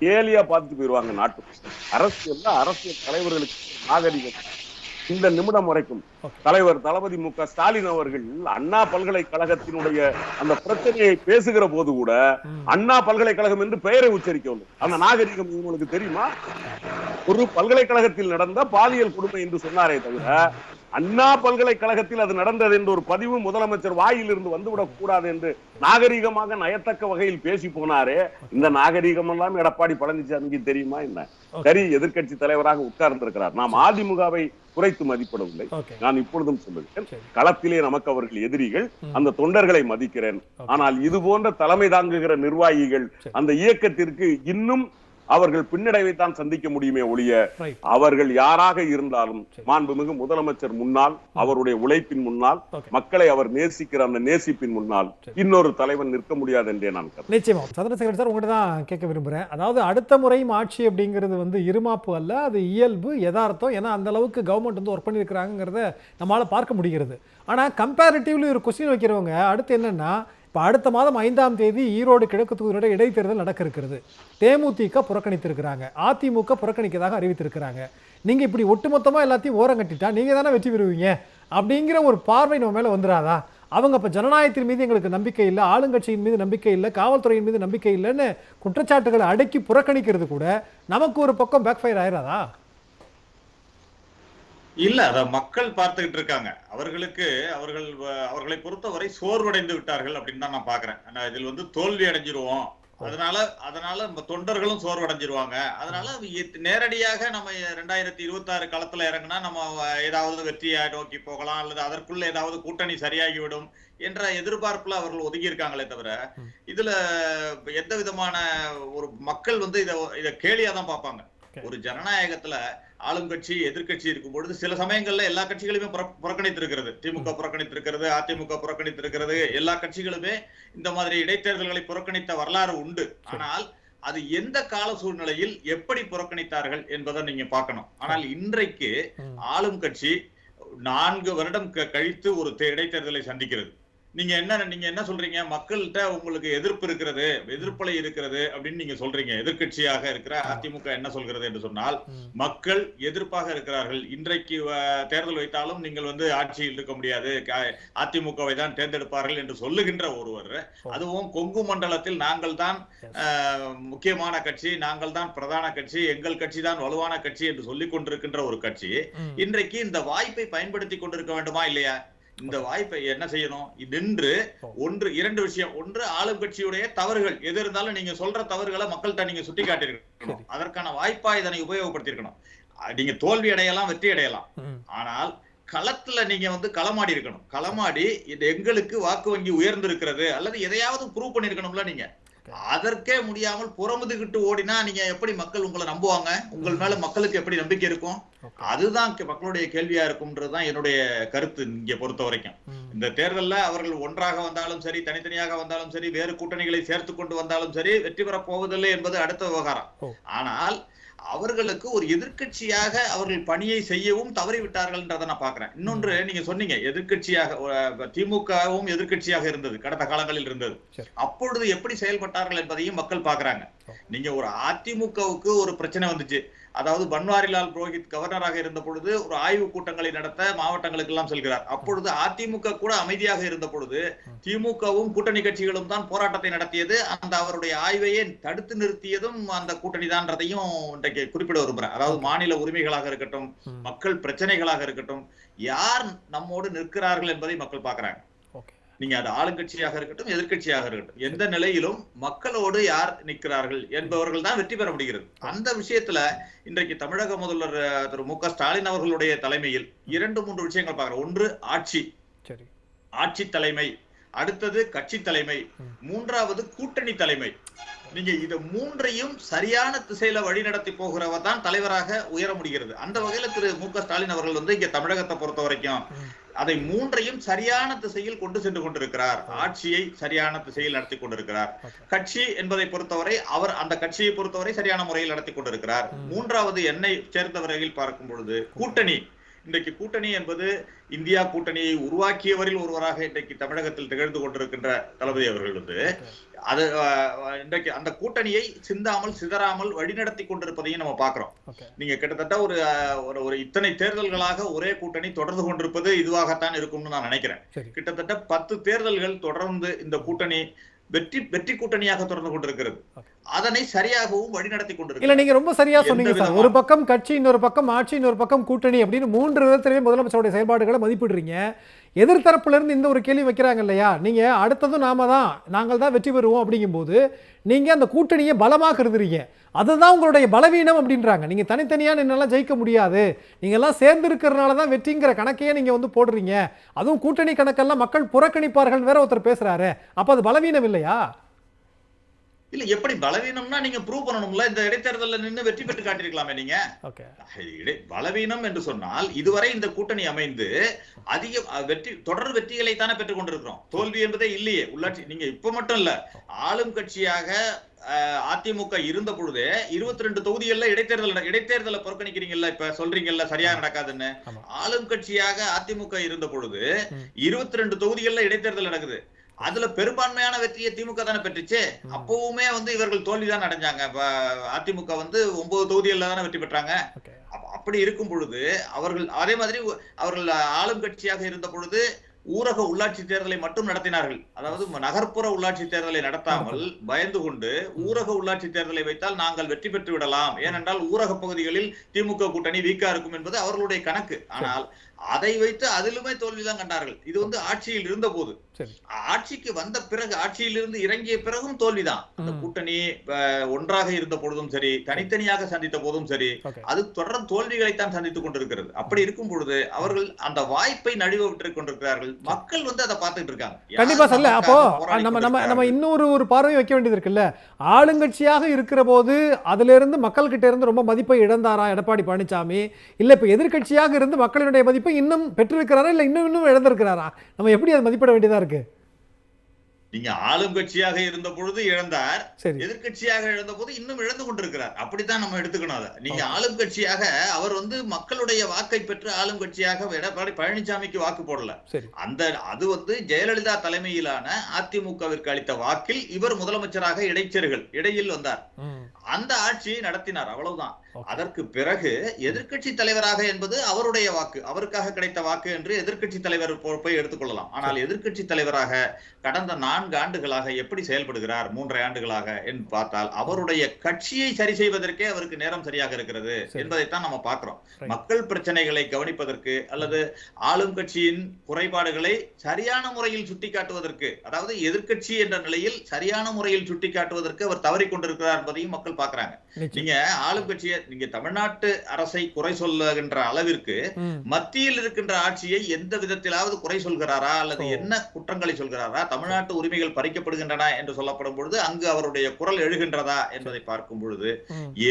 கேலியா பார்த்துட்டு போயிருவாங்க. நாட்டு அரசியல் தலைவர்களுக்கு நாகரிகம் இந்த நிமிடம் வரைக்கும் தலைவர் தளபதி மு.க. ஸ்டாலின் அவர்கள் அண்ணா பல்கலைக்கழகத்தினுடைய அந்த பிரச்சனையை பேசுகிற போது கூட அண்ணா பல்கலைக்கழகம் என்று பெயரை உச்சரிக்கவில்லை. அந்த நாகரிகம் உங்களுக்கு தெரியுமா? ஒரு பல்கலைக்கழகத்தில் நடந்த பாலியல் கொடுமை என்று சொன்னாரே தவிர, அண்ணா பல்கலைக்கழகத்தில் அது நடந்தது என்று ஒரு பதிவு முதலமைச்சர் வாயில் இருந்து வந்துவிடக் கூடாது என்று நாகரிகமாக நயத்தக்க வகையில் பேசி போனாரே. இந்த நாகரிகம் எல்லாம் எடப்பாடி பழனிசாமிக்கு தெரியுமா என்ன? சரி, எதிர்கட்சி தலைவராக உட்கார்ந்து இருக்கிறார். நாம் அதிமுகவை குறைத்து மதிப்பிடவில்லை. நான் இப்பொழுதும் சொல்லுகிறேன், களத்திலே நமக்கு அவர்கள் எதிரிகள், அந்த தொண்டர்களை மதிக்கிறேன். ஆனால் இது போன்ற தலைமை தாங்குகிற நிர்வாகிகள் அந்த இயக்கத்திற்கு இன்னும் அவர்கள் பின்னடைவைத்தான் சந்திக்க முடியுமே ஒழிய, அவர்கள் யாராக இருந்தாலும் மாண்புமிகு முதலமைச்சர் முன்னால், அவருடைய உழைப்பின் முன்னால், மக்களை அவர் நேசிக்கிற அந்த நேசிப்பின் முன்னால் இன்னொரு தலைவன் நிற்க முடியாது என்றே நான் கருதுகிறேன். நிச்சயமா சந்திரசேகர் சார், உங்கள்கிட்ட தான் கேட்க விரும்புகிறேன். அதாவது அடுத்த முறையும் ஆட்சி அப்படிங்கிறது இருமாப்பு அல்ல, அது இயல்பு, யதார்த்தம். ஏன்னா அந்த அளவுக்கு கவர்மெண்ட் ஒர்க் பண்ணியிருக்கிறாங்கிறத நம்மளால பார்க்க முடிகிறது. ஆனால் கம்பேரிட்டிவ்லி ஒரு கொஸ்டின் வைக்கிறவங்க அடுத்து என்னன்னா, இப்போ அடுத்த மாதம் 5ஆம் தேதி ஈரோடு கிழக்கு தொகுதியோட இடைத்தேர்தல் நடக்க இருக்கிறது. தேமுதிக புறக்கணித்திருக்கிறாங்க, அதிமுக புறக்கணிக்கதாக அறிவித்திருக்கிறாங்க. நீங்கள் இப்படி ஒட்டுமொத்தமாக எல்லாத்தையும் ஓரம் கட்டிட்டா நீங்கள் தானே வெற்றி பெறுவீங்க அப்படிங்கிற ஒரு பார்வை நம்ம மேலே வந்துடாதா? அவங்க இப்போ ஜனநாயகத்தின் மீது எங்களுக்கு நம்பிக்கை இல்லை, ஆளுங்கட்சியின் மீது நம்பிக்கை இல்லை, காவல்துறையின் மீது நம்பிக்கை இல்லைன்னு குற்றச்சாட்டுகளை அடக்கி புறக்கணிக்கிறது கூட நமக்கு ஒரு பக்கம் பேக்ஃபயர் ஆயிராதா? இல்ல, அத மக்கள் பார்த்துக்கிட்டு இருக்காங்க. அவர்களை பொறுத்தவரை சோர்வடைந்து விட்டார்கள் அப்படின்னு தான் நான் பாக்குறேன். இதில் தோல்வி அடைஞ்சிருவோம், அதனால தொண்டர்களும் சோர்வடைஞ்சிருவாங்க. அதனால நேரடியாக நம்ம 2026 களத்துல இறங்கினா நம்ம ஏதாவது வெற்றியை நோக்கி போகலாம், அல்லது அதற்குள்ள ஏதாவது கூட்டணி சரியாகிவிடும் என்ற எதிர்பார்ப்புல அவர்கள் ஒதுங்கி இருக்காங்களே தவிர, இதுல எந்த விதமான ஒரு மக்கள் இத கேலியா தான் பார்ப்பாங்க. ஒரு ஜனநாயகத்துல ஆளும் கட்சி எதிர்கட்சி இருக்கும் பொழுது சில சமயங்கள்ல எல்லா கட்சிகளுமே புறக்கணித்திருக்கிறது. திமுக புறக்கணித்திருக்கிறது, அதிமுக புறக்கணித்திருக்கிறது. எல்லா கட்சிகளுமே இந்த மாதிரி இடைத்தேர்தல்களை புறக்கணித்த வரலாறு உண்டு. ஆனால் அது எந்த கால சூழ்நிலையில் எப்படி புறக்கணித்தார்கள் என்பதை நீங்க பார்க்கணும். ஆனால் இன்றைக்கு ஆளும் கட்சி 4 வருடம் கழித்து ஒரு இடைத்தேர்தலை சந்திக்கிறது. நீங்க என்ன சொல்றீங்க? மக்கள்கிட்ட உங்களுக்கு எதிர்ப்பு இருக்கிறது, எதிர்ப்பலை இருக்கிறது அப்படின்னு நீங்க சொல்றீங்க. எதிர்கட்சியாக இருக்கிற அதிமுக என்ன சொல்கிறது என்று சொன்னால், மக்கள் எதிர்ப்பாக இருக்கிறார்கள். இன்றைக்கு தேர்தல் வைத்தாலும் நீங்கள் ஆட்சியில் இருக்க முடியாது, அதிமுகவை தான் தேர்ந்தெடுப்பார்கள் என்று சொல்லுகின்ற ஒருவர், அதுவும் கொங்கு மண்டலத்தில் நாங்கள் தான் முக்கியமான கட்சி, நாங்கள் தான் பிரதான கட்சி, எங்கள் கட்சி தான் வலுவான கட்சி என்று சொல்லிக் கொண்டிருக்கின்ற ஒரு கட்சி இன்றைக்கு இந்த வாய்ப்பை பயன்படுத்தி கொண்டிருக்க வேண்டுமா இல்லையா? இந்த வாய்ப்பை என்ன செய்யணும்? நின்று 2 விஷயம். ஒன்று, ஆளும் கட்சியுடைய தவறுகள் எது இருந்தாலும் நீங்க சொல்ற தவறுகளை மக்கள்கிட்ட நீங்க சுட்டி காட்டியிருக்கணும். அதற்கான வாய்ப்பா இதனை உபயோகப்படுத்திருக்கணும். நீங்க தோல்வி அடையலாம், வெற்றி அடையலாம், ஆனால் களத்துல நீங்க களமாடி இருக்கணும். களமாடி இது எங்களுக்கு வாக்கு வங்கி உயர்ந்திருக்கிறது அல்லது எதையாவது ப்ரூவ் பண்ணிருக்கணும்ல. நீங்க அதற்கே முடியாமல் புறமுதுகிட்டு ஓடினா நீங்க எப்படி மக்கள் உங்களை நம்புவாங்க? உங்கள் மேல மக்களுக்கு எப்படி நம்பிக்கை இருக்கும்? அதுதான் மக்களுடைய கேள்வியா இருக்கும்ன்றதுதான் என்னுடைய கருத்து. இங்க பொறுத்த வரைக்கும் இந்த தேர்தல்ல அவர்கள் ஒன்றாக வந்தாலும் சரி, தனித்தனியாக வந்தாலும் சரி, வேறு கூட்டணிகளை சேர்த்து கொண்டு வந்தாலும் சரி, வெற்றி பெறப் போவதில்லை என்பது அடுத்த விவகாரம். ஆனால் அவர்களுக்கு ஒரு எதிர்க்கட்சியாக அவர்கள் பணியை செய்யவும் தவறிவிட்டார்கள்ன்றதை நான் பாக்குறேன். இன்னொன்று, நீங்க சொன்னீங்க எதிர்க்கட்சியாக திமுகவும் எதிர்க்கட்சியாக இருந்தது, கடந்த காலங்களில் இருந்தது. அப்பொழுது எப்படி செயல்பட்டார்கள் என்பதையும் மக்கள் பாக்குறாங்க. நீங்க ஒரு அதிமுகவுக்கு ஒரு பிரச்சனை வந்துச்சு, அதாவது பன்வாரிலால் புரோஹித் கவர்னராக இருந்த பொழுது ஒரு ஆய்வு கூட்டங்களை நடத்த மாவட்டங்களுக்கு எல்லாம் செல்கிறார். அப்பொழுது அதிமுக கூட அமைதியாக இருந்த பொழுது திமுகவும் கூட்டணி கட்சிகளும் தான் போராட்டத்தை நடத்தியது. அந்த அவருடைய ஆய்வையே தடுத்து நிறுத்தியதும் அந்த கூட்டணி தான்றதையும் இன்றைக்கு குறிப்பிட விரும்புறேன். அதாவது மாநில உரிமைகளாக இருக்கட்டும், மக்கள் பிரச்சனைகளாக இருக்கட்டும், யார் நம்மோடு நிற்கிறார்கள் என்பதை மக்கள் பாக்குறாங்க. நீங்க அது ஆளுங்கட்சியாக இருக்கட்டும், எதிர்கட்சியாக இருக்கட்டும், எந்த நிலையிலும் மக்களோடு யார் நிற்கிறார்கள் என்பவர்கள் தான் வெற்றி பெற முடிகிறது. அந்த விஷயத்துல இன்றைக்கு தமிழக முதல்வர் திரு மு க ஸ்டாலின் அவர்களுடைய தலைமையில் 2-3 விஷயங்கள் பார்க்கிறோம். ஒன்று ஆட்சி, ஆட்சி தலைமை, அடுத்தது கட்சி தலைமை, மூன்றாவது கூட்டணி தலைமை. நீங்க இது மூன்றையும் சரியான திசையில வழிநடத்தி போகிறவர் தான் தலைவராக உயர முடிகிறது. அந்த வகையில திரு மு க ஸ்டாலின் அவர்கள் இங்க தமிழகத்தை பொறுத்த வரைக்கும் அதை மூன்றையும் சரியான திசையில் கொண்டு சென்று கொண்டிருக்கிறார். ஆட்சியை சரியான திசையில் நடத்தி கொண்டிருக்கிறார். கட்சி என்பதை பொறுத்தவரை அவர் அந்த கட்சியை பொறுத்தவரை சரியான முறையில் நடத்தி கொண்டிருக்கிறார். மூன்றாவது என்னை சேர்ந்த வரையில் பார்க்கும் பொழுது கூட்டணி. இன்றைக்கு கூட்டணி என்பது இந்தியா கூட்டணியை உருவாக்கியவரில் ஒருவராக இன்றைக்கு தமிழகத்தில் திகழ்ந்து கொண்டிருக்கின்ற தளபதி அவர்கள் அது இன்றைக்கு அந்த கூட்டணியை சிந்தாமல் சிதறாமல் வழிநடத்தி கொண்டிருப்பதையும் நம்ம பாக்குறோம். நீங்க கிட்டத்தட்ட ஒரு இத்தனை தேர்தல்களாக ஒரே கூட்டணி தொடர்ந்து கொண்டிருப்பது இதுவாகத்தான் இருக்கும்னு நான் நினைக்கிறேன். கிட்டத்தட்ட 10 தேர்தல்கள் தொடர்ந்து இந்த கூட்டணி வெற்றி கூட்டணியாக தொடர்ந்து கொண்டிருக்கிறது. அதனை சரியாகவும் வழிநடத்தி கொண்டிருக்கிறது. இல்ல, நீங்க ரொம்ப சரியா சொன்னீங்க சார். ஒரு பக்கம் கட்சி, இன்னொரு பக்கம் ஆட்சி, இன்னொரு பக்கம் கூட்டணி அப்படின்னு 3 விதத்திலேயே முதலமைச்சருடைய செயல்பாடுகளை மதிப்பிடுறீங்க. எதிர்த்தரப்புல இருந்து இந்த ஒரு கேள்வி வைக்கிறாங்க இல்லையா, நீங்க அடுத்ததும் நாங்கள் தான் வெற்றி பெறுவோம் அப்படிங்கும்போது நீங்க அந்த கூட்டணியை பலமாக கருதுறீங்க. அதுதான் உங்களுடைய பலவீனம் அப்படின்றாங்க. நீங்க தனித்தனியா நின்னெல்லாம் ஜெயிக்க முடியாது, நீங்க எல்லாம் சேர்ந்து இருக்கிறதுனால தான் வெற்றிங்கிற கணக்கையே நீங்க போடுறீங்க. அதுவும் கூட்டணி கணக்கெல்லாம் மக்கள் புறக்கணிப்பார்கள் வேற ஒருத்தர் பேசுறாரு. அப்ப அது பலவீனம் இல்லையா? இல்ல, எப்படி பலவீனம்னா நீங்க ப்ரூவ் பண்ணணும்ல. இந்த இடைத்தேர்தலில் நின்று வெற்றி பெற்று காட்டியிருக்கலாமே நீங்க. பலவீனம் என்று சொன்னால் இதுவரை இந்த கூட்டணி அமைந்து அதிக தொடர் வெற்றிகளை தானே பெற்றுக் கொண்டிருக்கிறோம். தோல்வி என்பதே இல்லையே. உள்ளாட்சி நீங்க இப்ப மட்டும் இல்ல, ஆளும் கட்சியாக அதிமுக இருந்த பொழுதே 22 தொகுதிகள்ல இடைத்தேர்தலை புறக்கணிக்கிறீங்கல்ல. இப்ப சொல்றீங்கல்ல சரியா நடக்காதுன்னு. ஆளும் கட்சியாக அதிமுக இருந்த பொழுது 22 தொகுதிகள்ல இடைத்தேர்தல் நடக்குது. அதுல பெரும்பான்மையான வெற்றியை திமுக தானே பெற்றுச்சு. அப்பவுமே இவர்கள் தோல்விதான் அடைஞ்சாங்க. அதிமுக 9 தொகுதிகள்ல தானே வெற்றி பெற்றாங்க. அப்படி இருக்கும் பொழுது அவர்கள் அதே மாதிரி அவர்கள் ஆளும் கட்சியாக இருந்த பொழுது ஊரக உள்ளாட்சி தேர்தலை மட்டும் நடத்தினார்கள். அதாவது நகர்ப்புற உள்ளாட்சி தேர்தலை நடத்தாமல் பயந்து கொண்டு ஊரக உள்ளாட்சி தேர்தலை வைத்தால் நாங்கள் வெற்றி பெற்று விடலாம், ஏனென்றால் ஊரக பகுதிகளில் திமுக கூட்டணி வீக்கா இருக்கும் என்பது அவர்களுடைய கணக்கு. ஆனால் அதை வைத்து அதிலுமே தோல்விதான் கண்டார்கள். இது ஆட்சியில் இருந்த போது. ஆட்சிக்கு வந்த பிறகு, ஆட்சியில் இருந்து இறங்கிய பிறகும் தோல்விதான். அந்த கூட்டணி ஒன்றாக இருந்த பொழுதும் சரி, தனித்தனியாக சந்தித்த போதும் சரி, அது தொடர்ந்து தோல்விகளைத்தான் சந்தித்துக் கொண்டிருக்கிறது. அப்படி இருக்கும் பொழுது அவர்கள் அந்த வாய்ப்பை நழுவ விட்டுக் கொண்டிருக்கிறார்கள். மக்கள் அதை பார்த்துட்டு இருக்காங்க. கண்டிப்பா சொல்ல. அப்போ நம்ம இன்னொரு பார்வை வைக்க வேண்டியது இருக்குல்ல. ஆளுங்கட்சியாக இருக்கிற போது அதுல இருந்து மக்கள் கிட்ட இருந்து ரொம்ப மதிப்பை இழந்தாரா எடப்பாடி பழனிசாமி? இல்ல இப்ப எதிர்கட்சியாக இருந்து மக்களினுடைய மதிப்பை இன்னும் பெற்றிருக்கிறாரா, இல்ல இன்னும் இழந்திருக்கிறாரா? நம்ம எப்படி அதை மதிப்பிட வேண்டியதா இருக்கு? நீங்க ஆளும் கட்சியாக இருந்த பொழுது இழந்தார், எதிர்கட்சியாக இழந்த போது இன்னும் இழந்து கொண்டிருக்கிறார். அப்படித்தான் நம்ம எடுத்துக்கணும். அதை நீங்க ஆளும் கட்சியாக அவர் மக்களுடைய வாக்கை பெற்று ஆளும் கட்சியாக எடப்பாடி பழனிசாமிக்கு வாக்கு போடல. அது ஜெயலலிதா தலைமையிலான அதிமுகவிற்கு அளித்த வாக்கில் இவர் முதலமைச்சராக இடையில் வந்தார். அந்த ஆட்சியை நடத்தினார், அவ்வளவுதான். அதற்கு பிறகு எதிர்கட்சி தலைவராக என்பது அவருடைய வாக்கு, அவருக்காக கிடைத்த வாக்கு என்று எதிர்கட்சி தலைவர் பொறுப்பை எடுத்துக்கொள்ளலாம். ஆனால் எதிர்கட்சி தலைவராக கடந்த 4 ஆண்டுகளாக எப்படி செயல்படுகிறார், 3 ஆண்டுகளாக என்று பார்த்தால் அவருடைய கட்சியை சரி செய்வதற்கே அவருக்கு நேரம் சரியாக இருக்கிறது என்பதைத்தான் நம்ம பார்க்கிறோம். மக்கள் பிரச்சனைகளை கவனிப்பதற்கு அல்லது ஆளும் கட்சியின் குறைபாடுகளை சரியான முறையில் சுட்டிக்காட்டுவதற்கு, அதாவது எதிர்கட்சி என்ற நிலையில் சரியான முறையில் சுட்டிக்காட்டுவதற்கு அவர் தவறி கொண்டிருக்கிறார் என்பதையும் மக்கள் பார்க்கிறாங்க. நீங்க ஆளும் கட்சியை, நீங்க தமிழ்நாட்டு அரசை குறை சொல்லுகின்ற அளவிற்கு மத்தியில் இருக்கின்ற ஆட்சியை எந்த விதத்திலாவது குறை சொல்கிறாரா அல்லது என்ன குற்றங்களை சொல்கிறாரா? தமிழ்நாட்டு உரிமைகள் பறிக்கப்படுகின்றன என்று சொல்லப்படும் பொழுது அங்கு அவருடைய குரல் எழுகின்றதா என்பதை பார்க்கும் பொழுது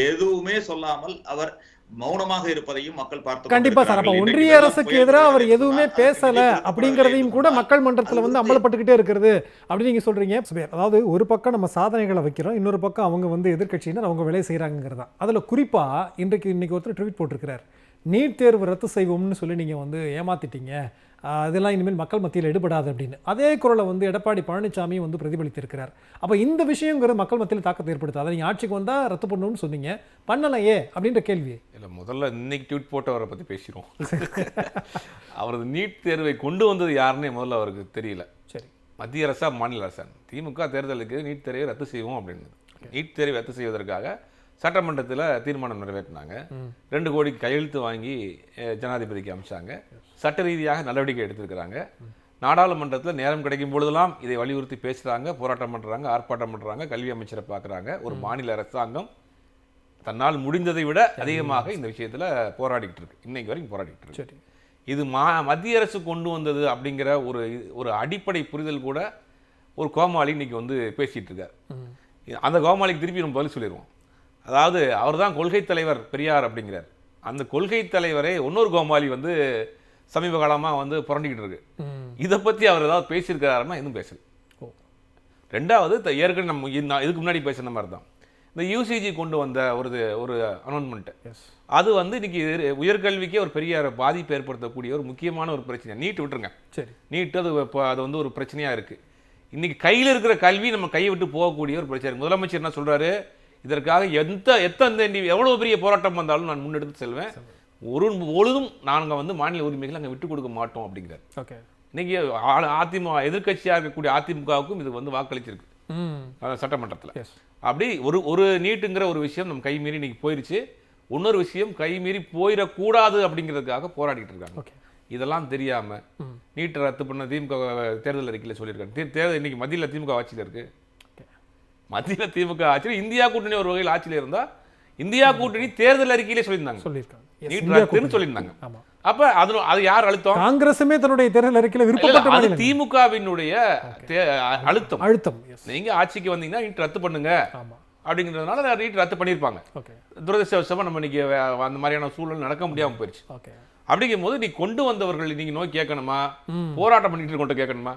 எதுவுமே சொல்லாமல் அவர் மௌனமாக இருப்பதையும் மக்கள் பார்த்து கண்டிப்பா சார். அப்ப ஒன்றிய அரசுக்கு எதிராக அவர் எதுவுமே பேசல அப்படிங்கறதையும் கூட மக்கள் மன்றத்துல வந்து அமல்பட்டுக்கிட்டே இருக்கிறது அப்படின்னு நீங்க சொல்றீங்க. அதாவது ஒரு பக்கம் நம்ம சாதனைகளை வைக்கிறோம், இன்னொரு பக்கம் அவங்க வந்து எதிர்க்கட்சியினர் அவங்க வேலை செய்யறாங்கிறதா. அதுல குறிப்பா இன்னைக்கு ஒருத்தர் ட்வீட் போட்டிருக்கிறார், நீட் தேர்வு ரத்து செய்வோம்னு சொல்லி நீங்க வந்து ஏமாத்திட்டீங்க, அதெல்லாம் இனிமேல் மக்கள் மத்தியில் எடுபடாது அப்படின்னு. அதே குரலை வந்து எடப்பாடி பழனிசாமியும் வந்து பிரதிபலித்திருக்கிறார். அப்போ இந்த விஷயங்கிறது மக்கள் மத்தியில் தாக்கத்தை ஏற்படுத்து. அதை நீங்கள் ஆட்சிக்கு வந்தால் ரத்து பண்ணணும்னு சொன்னீங்க, பண்ணலையே அப்படின்ற கேள்வி. இல்லை, முதல்ல இன்னைக்கு ட்வீட் போட்டவரை பற்றி பேசிடுவோம். அவரது நீட் தேர்வை கொண்டு வந்தது யாருன்னே முதல்ல அவருக்கு தெரியல. சரி, மத்திய அரசா மாநில அரசா? திமுக தேர்தலுக்கு நீட் தேர்வை ரத்து செய்வோம் அப்படின்னு. நீட் தேர்வை ரத்து செய்வதற்காக சட்டமன்றத்தில் தீர்மானம் நிறைவேற்றினாங்க. 2 கோடி கையெழுத்து வாங்கி ஜனாதிபதிக்கு அனுப்பிச்சாங்க. சட்ட ரீதியாக நடவடிக்கை எடுத்திருக்கிறாங்க. நாடாளுமன்றத்தில் நேரம் கிடைக்கும் பொழுதெல்லாம் இதை வலியுறுத்தி பேசுகிறாங்க, போராட்டம் பண்ணுறாங்க, ஆர்ப்பாட்டம் பண்ணுறாங்க, கல்வி அமைச்சரை பார்க்குறாங்க. ஒரு மாநில அரசாங்கம் தன்னால் முடிந்ததை விட அதிகமாக இந்த விஷயத்தில் போராடிக்கிட்டு இருக்கு, இன்னைக்கு வரைக்கும் போராடிக்கிட்டு இருக்கு. இது மத்திய அரசு கொண்டு வந்தது அப்படிங்கிற ஒரு அடிப்படை புரிதல் கூட ஒரு கோமாளி இன்னைக்கு வந்து பேசிகிட்டு இருக்கார். அந்த கோமாளிக்கு திருப்பி நம்ம பதில் சொல்லிடுவோம். அதாவது அவர் தான் கொள்கை தலைவர் பெரியார் அப்படிங்கிறார். அந்த கொள்கை தலைவரை இன்னொரு கோமாளி வந்து சமீப காலமாக வந்து புரண்டிக்கிட்டு இருக்கு. இதை பற்றி அவர் ஏதாவது பேசியிருக்கிறாருன்னா இன்னும் பேசல. ரெண்டாவது, ஏற்கனவே நம்ம இதுக்கு முன்னாடி பேசுன மாதிரி தான் இந்த யூசிஜி கொண்டு வந்த ஒரு அனௌன்ஸ்மெண்ட்டு, அது வந்து இன்னைக்கு உயர்கல்விக்கே ஒரு பெரிய பாதிப்பு ஏற்படுத்தக்கூடிய ஒரு முக்கியமான ஒரு பிரச்சனை. நீட் விட்டுருங்க, நீட்டு அது வந்து ஒரு பிரச்சனையாக இருக்குது. இன்னைக்கு கையில் இருக்கிற கல்வி நம்ம கையை விட்டு போகக்கூடிய ஒரு பிரச்சனை. முதலமைச்சர் என்ன சொல்கிறாரு, இதற்காக எவ்வளோ பெரிய போராட்டம் வந்தாலும் நான் முன்னெடுத்து செல்வேன், பொழுதும் நாங்கள் வந்து மாநில உரிமைகளை அங்கே விட்டு கொடுக்க மாட்டோம் அப்படிங்கிறார். இன்னைக்கு அதிமுக எதிர்கட்சியாக இருக்கக்கூடிய அதிமுகவுக்கும் இது வந்து வாக்களிச்சிருக்கு சட்டமன்றத்தில். அப்படி ஒரு நீட்டுங்கிற ஒரு விஷயம் நம்ம கை மீறி இன்னைக்கு போயிருச்சு. இன்னொரு விஷயம் கை மீறி போயிடக்கூடாது அப்படிங்கிறதுக்காக போராடிட்டு இருக்காங்க. இதெல்லாம் தெரியாம நீட்டை ரத்து பண்ண திமுக தேர்தல் அறிக்கையில் சொல்லியிருக்காங்க. தேர்தல் இன்னைக்கு மத்தியில் திமுக ஆட்சியில் இருக்கு. மத்தியில் திமுக ஆட்சியில் இந்தியா கூட்டணி ஒரு வகையில் ஆட்சியில் இருந்தா இந்தியா கூட்டணி தேர்தல் அறிக்கையிலே சொல்லியிருந்தாங்க. அப்ப அது யார் அழுத்தம்? காங்கிரசுமே தன்னுடைய தேர்தல் அறிக்கையில விருப்பப்பட்ட திமுகவினுடைய அழுத்தம். நீங்க ஆட்சிக்கு வந்தீங்கன்னா நீட் ரத்து பண்ணுங்க அப்படிங்கிறதுனால நீட் ரத்து பண்ணியிருப்பாங்க. துரதிர்ஷ்டவசமா நம்ம இன்னைக்கு அந்த மாதிரியான சூழல் நடக்க முடியாம போயிடுச்சு. அப்படிங்கும் போது நீ கொண்டு வந்தவர்கள் நீங்க நோய் கேட்கணுமா, போராட்டம் பண்ணிட்டு கொண்டு கேட்கணுமா?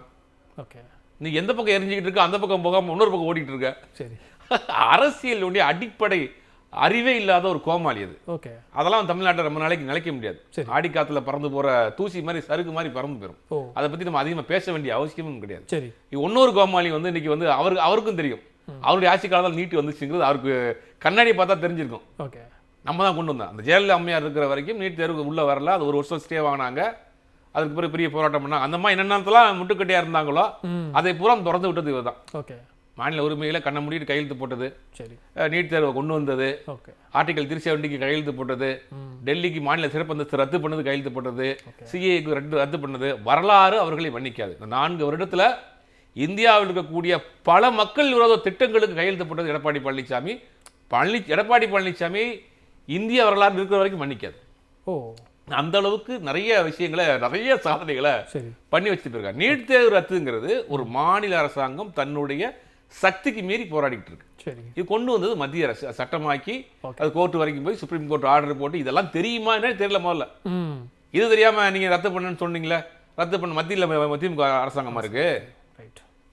நீ எந்த பக்கம் எரிஞ்சுக்கிட்டு இருக்க, அந்த பக்கம் போகாம இன்னொரு பக்கம் ஓடிட்டு இருக்க. அரசியலுடைய அடிப்படை அறிவே இல்லாத ஒரு கோமாளி அது. அதெல்லாம் தமிழ்நாட்டில் ரொம்ப நாளைக்கு நிலைக்க முடியாது. ஆடி காத்துல பறந்து போற தூசி மாதிரி சறுக்கு மாதிரி பறந்து போயிடும். அதை பத்தி நம்ம அதிகமா பேச வேண்டிய அவசியமும் கிடையாது. இன்னொரு கோமாளி வந்து இன்னைக்கு வந்து அவருக்கும் தெரியும், அவருடைய ஆட்சி காலத்தில் நீட்டு வந்துச்சுங்கிறது அவருக்கு கண்ணாடி பார்த்தா தெரிஞ்சிருக்கும். நம்ம தான் கொண்டு வந்தோம். அந்த ஜெயலலிதா அம்மையார் இருக்கிற வரைக்கும் நீட் தேர்வு உள்ள வரல. அது 1 வருஷம் ஸ்டே வாங்கினாங்க. அதுக்கு பிறகு பெரிய போராட்டம் பண்ணாங்க. அந்த மாதிரி என்னென்னலாம் முட்டுக்கட்டையா இருந்தாங்களோ அதை பூரா திறந்து விட்டது இவர் தான். மாநில உரிமைகளை கண்ண மூடிட்டு கையெழுத்து போட்டது, நீட் தேர்வை கொண்டு வந்தது, ஆர்டிகல் 370க்கு கையெழுத்து போட்டது, டெல்லிக்கு மாநில சிறப்பு அந்தஸ்து ரத்து பண்ணது கையெழுத்து போட்டது, சிஏக்கு ரத்து பண்ணது. வரலாறு அவர்களை மன்னிக்காது. இந்த 4 வருடத்துல இந்தியாவில் இருக்கக்கூடிய பல மக்கள் விரோத திட்டங்களுக்கு கையெழுத்து போட்டது எடப்பாடி பழனிசாமி. எடப்பாடி பழனிசாமி இந்திய வரலாறு இருக்கிற வரைக்கும் மன்னிக்காது. அந்த அளவுக்கு நிறைய விஷயங்களை, நிறைய சாதனைகளை பண்ணி வச்சுட்டு இருக்காங்க. நீட் தேர்வு ரத்துங்கிறது ஒரு மாநில அரசாங்கம் தன்னுடைய சக்திக்கு மீறி போராடிட்டு இருக்கு. இது கொண்டு வந்தது மத்திய அரசு சட்டமாக்கி அது கோர்ட் வரைக்கும் போய் சுப்ரீம் கோர்ட் ஆர்டர் போட்டு இதெல்லாம் தெரியுமா என்னன்னு தெரியல. முதல்ல இது தெரியாம நீங்க ரத்து பண்ணுன்னு சொன்னீங்களே, ரத்து பண்ண மத்தியில் திமுக அரசாங்கமா இருக்கு.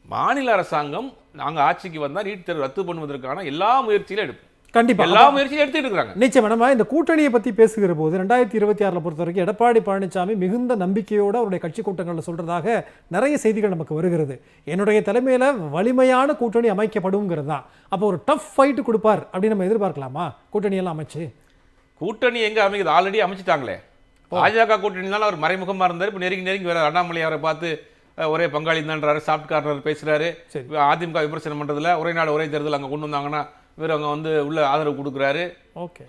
மாநில அரசாங்கம் நாங்க ஆட்சிக்கு வந்தா நீட் தேர்வு ரத்து பண்ணுவதற்கான எல்லா முயற்சியிலும் எடுப்போம். கண்டிப்பா எல்லா முயற்சியும் எடுத்துட்டு இருக்காங்க. நிச்சயமா நம்ம இந்த கூட்டணியை பத்தி பேசுகிற போது 2026 பொறுத்த வரைக்கும் எடப்பாடி பழனிசாமி மிகுந்த நம்பிக்கையோட அவருடைய கட்சி கூட்டங்களில் சொல்றதாக நிறைய செய்திகள் நமக்கு வருகிறது. என்னுடைய தலைமையில வலிமையான கூட்டணி அமைக்கப்படுங்கிறது தான். அப்போ ஒரு டஃப் ஃபைட் கொடுப்பார் அப்படின்னு நம்ம எதிர்பார்க்கலாமா? கூட்டணி எல்லாம் அமைச்சு கூட்டணி எங்க அமைக்குது? ஆல்ரெடி அமைச்சிட்டாங்களே. பாஜக கூட்டணினால அவர் மறைமுகமா இருந்தார். இப்போ நெருங்கி வேற அண்ணாமலை அவரை பார்த்து ஒரே பங்காளி தான்றாரு, சாஃப்ட் கார்னர் பேசுறாரு. அதிமுக விமர்சனம் பண்றதுல ஒரே நாடு ஒரே தேர்தல் அங்க கொண்டு வந்தாங்கன்னா இவர் அவங்க வந்து உள்ள ஆதரவு கொடுக்குறாரு.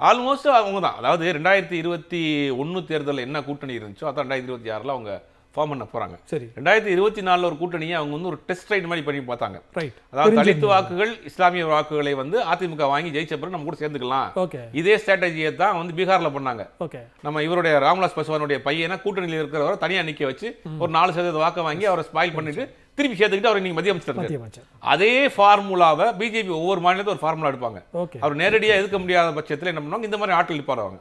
ஆல்மோஸ்ட் அவங்க தான். அதாவது 2021 தேர்தலில் என்ன கூட்டணி இருந்துச்சோ அதான் 2026 அவங்க ஃபார்ம் பண்ண போறாங்க. 2024 ஒரு கூட்டணியை அவங்க வந்து ஒரு டெஸ்ட் ரைட் மாதிரி பண்ணி பார்த்தாங்க. அதாவது தலித் வாக்குகள், இஸ்லாமிய வாக்குகளை வந்து அதிமுக வாங்கி ஜெயிச்ச பிறகு நம்ம கூட சேர்ந்துக்கலாம். இதே ஸ்ட்ராட்டஜியை தான் வந்து பீகார்ல பண்ணாங்க. நம்ம இவருடைய ராம்விலாஸ் பாஸ்வானுடைய பையனை கூட்டணியில் இருக்கிறவரை தனியா நிக்க வச்சு ஒரு 4% வாக்கை வாங்கி அவரை ஸ்பாயில் பண்ணிட்டு திருப்பி சேர்த்துக்கிட்டு அவர் இன்னைக்கு மத்திய அமைச்சர் மத்திய இருக்காரு. அமைச்சர். அதே ஃபார்முலாவை பிஜேபி ஒவ்வொரு மாநிலத்தையும் ஒரு ஃபார்முலா எடுப்பாங்க. ஓகே. அவர் நேரடியாக எதிர்க்க முடியாத பட்சத்தில் என்ன பண்ணுவாங்க, இந்த மாதிரி ஆட்கள் நிற்பாரு அவங்க.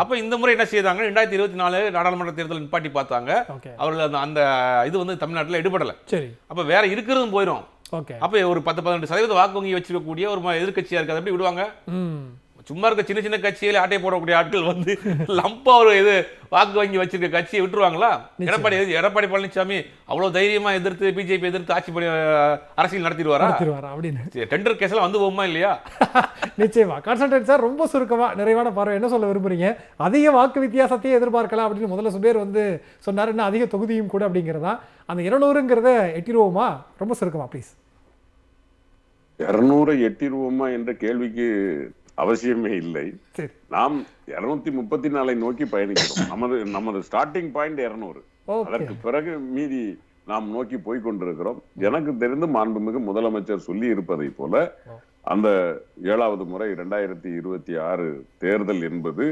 அப்போ இந்த முறை என்ன செய்தாங்க, 2024 நாடாளுமன்ற தேர்தல் நிப்பாட்டி பார்த்தாங்க. ஓகே. அவர்கள் அந்த இது வந்து தமிழ்நாட்டில் எடுபடலை. சரி. அப்போ வேற இருக்கிறதும் போயிடும். ஓகே. அப்போ ஒரு 10-12% வாக்கு வங்கி வச்சிருக்கக்கூடிய ஒரு எதிர்க்கட்சியா இருக்கு, அதை எப்படி விடுவாங்க? சும்மா இருக்க சின்ன சின்ன கட்சியில ஆட்டை போடக்கூடிய ஆட்கள் வந்து லம்பா ஒரு இது வாக்கு வங்கி வச்சிருக்க கட்சியை விட்டுருவாங்களா? எடப்பாடி பழனிசாமி அவ்வளவு தைரியமா எதிர்த்து பிஜேபி எதிர்த்து ஆட்சி அரசியல் நடத்திடுவாரா அப்படின்னு டெண்டர் கேஸ்ல வந்து போகுமா இல்லையா? நிச்சயமா. கான்ஸ்டன்டைன் சார், ரொம்ப சுருக்கமா நிறைவான பார்வை என்ன சொல்ல விரும்புறீங்க? அதிக வாக்கு வித்தியாசத்தையே எதிர்பார்க்கலாம் அப்படின்னு முதல்ல சுபேர் வந்து சொன்னார். இன்னும் அதிக தொகுதியும் கூட அப்படிங்கிறதா அந்த 200ங்கிறத எட்டிடுவோமா? ரொம்ப சுருக்கமா ப்ளீஸ். 200 எட்டிடுவோமா என்ற கேள்விக்கு அவசியமே இல்லை. நாம் 234 நோக்கி பயணிக்கிறோம். நமது ஸ்டார்டிங் பாயிண்ட் 200. அதற்கு பிறகு மீதி நாம் நோக்கி போய் கொண்டிருக்கிறோம். எனக்கு தெரிந்து மாண்புமிகு முதலமைச்சர் சொல்லி இருப்பதை போல அந்த 7வது முறை 2026 தேர்தல் என்பது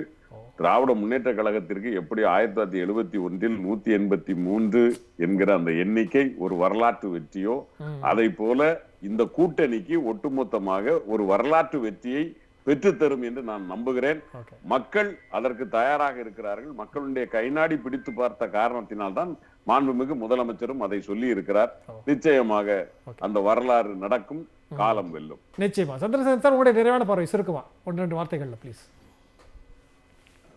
திராவிட முன்னேற்ற கழகத்திற்கு எப்படி 1971 183 என்கிற அந்த எண்ணிக்கை ஒரு வரலாற்று வெற்றியோ, அதை போல இந்த கூட்டணிக்கு ஒட்டுமொத்தமாக ஒரு வரலாற்று வெற்றியை பெற்றுத்தரும் என்று நான் நம்புகிறேன். மக்கள் அதற்கு தயாராக இருக்கிறார்கள். மக்களுடைய கைநாடி பிடித்து பார்த்த காரணத்தினால்தான் மாண்புமிகு முதலமைச்சரும் அதை சொல்லி இருக்கிறார். நிச்சயமாக அந்த வரலாறு நடக்கும், காலம் வெல்லும். நிச்சயமா. சந்திரசேகர் சார், உங்களுடைய நிறைவான பார்வை சுருக்கமா 1-2 வார்த்தைகள்ல ப்ளீஸ்.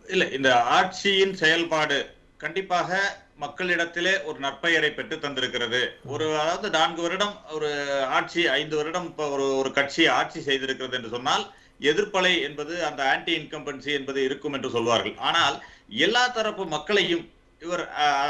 இல்ல, இந்த ஆட்சியின் செயல்பாடு கண்டிப்பாக மக்களிடத்திலே ஒரு நற்பெயரை பெற்று தந்திருக்கிறது. அதாவது 4 வருடம் ஒரு ஆட்சி, 5 வருடம் ஒரு கட்சி ஆட்சி செய்திருக்கிறது என்று சொன்னால் எதிர்ப்பலை என்பது, அந்த ஆன்டி இன்கம்பன்சி என்பது இருக்கும் என்று சொல்வார்கள். ஆனால் எல்லா தரப்பு மக்களையும் இவர்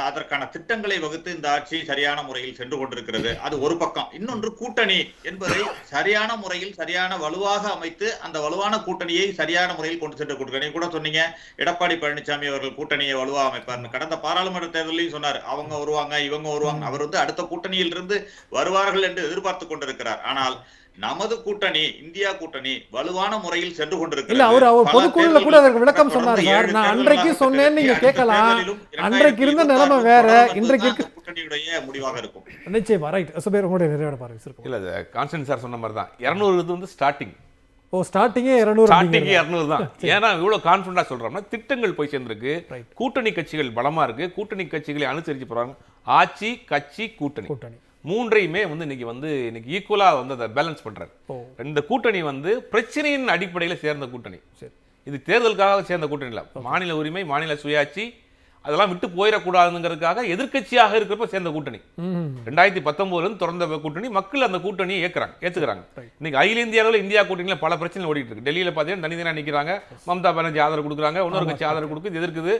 அதற்கான திட்டங்களை வகுத்து இந்த ஆட்சி சரியான முறையில் சென்று கொண்டிருக்கிறது. அது ஒரு பக்கம். இன்னொன்று, கூட்டணி என்பதை சரியான முறையில் சரியான வலுவாக அமைத்து அந்த வலுவான கூட்டணியை சரியான முறையில் கொண்டு சென்று கொடுக்க. கூட சொன்னீங்க, எடப்பாடி பழனிசாமி அவர்கள் கூட்டணியை வலுவா அமைப்பார். கடந்த பாராளுமன்ற தேர்தலையும் சொன்னார், அவங்க வருவாங்க இவங்க வருவாங்க. அவர் வந்து அடுத்த கூட்டணியில் இருந்து வருவார்கள் என்று எதிர்பார்த்து கொண்டிருக்கிறார். ஆனால் நமது கூட்டணி, இந்தியா கூட்டணி வலுவான முறையில் சென்று கொண்டிருக்கிறது. அவர் பொதுக்குழுல கூட அதற்கு விளக்கம் சொன்னார் சார். நான் அன்றைக்கு சொன்னேன்னு நீங்க கேட்கலாம். அன்றைக்கு இருந்த நிலைமை வேற, இன்றைக்கு கூட்டணியுடைய முடிவாக இருக்கும். நிச்சயமா. ரைட். சுபேர், உங்களுடைய நிறைவான பார்வை இருக்கும். இல்ல, கான்ஸ்டன்ட் சார் சொன்ன மாதிரி தான் 200 வந்து ஸ்டார்டிங். ஸ்டார்டிங்கே 200 தான். ஏன்னா இவ்வளவு கான்ஃபிடண்டா சொல்றோம்னா திட்டங்கள் போய் சேர்ந்திருக்கு, கூட்டணி கட்சிகள் பலமா இருக்கு, கூட்டணி கட்சிகளை அனுசரிச்சு போறாங்க. ஆட்சி, கட்சி, கூட்டணி மூன்றையுமே வந்து இன்னைக்கு ஈக்குவலா வந்து அதை பேலன்ஸ் பண்றாரு. இந்த கூட்டணி வந்து பிரச்சனையின் அடிப்படையில் சேர்ந்த கூட்டணி. இது தேர்தலுக்காக சேர்ந்த கூட்டணி இல்ல. மாநில உரிமை, மாநில சுயாட்சி அதெல்லாம் விட்டு போயிடக்கூடாதுங்கிறதுக்காக எதிர்க்கட்சியாக இருக்கிறப்ப சேர்ந்த கூட்டணி. 2019 திறந்த கூட்டணி. மக்கள் அந்த கூட்டணியை ஏத்துக்கிறாங்க. இன்னைக்கு அகில இந்திய அளவில் இந்தியா கூட்டணியில பல பிரச்சனை ஓடிட்டு இருக்கு. டெல்லியில பாத்தீங்கன்னா தனித்தனியா நிக்கிறாங்க. மம்தா பானர்ஜி ஆதரவு கொடுக்குறாங்க, இன்னொரு கட்சி ஆதரவு கொடுக்குது, எதிர்க்குது.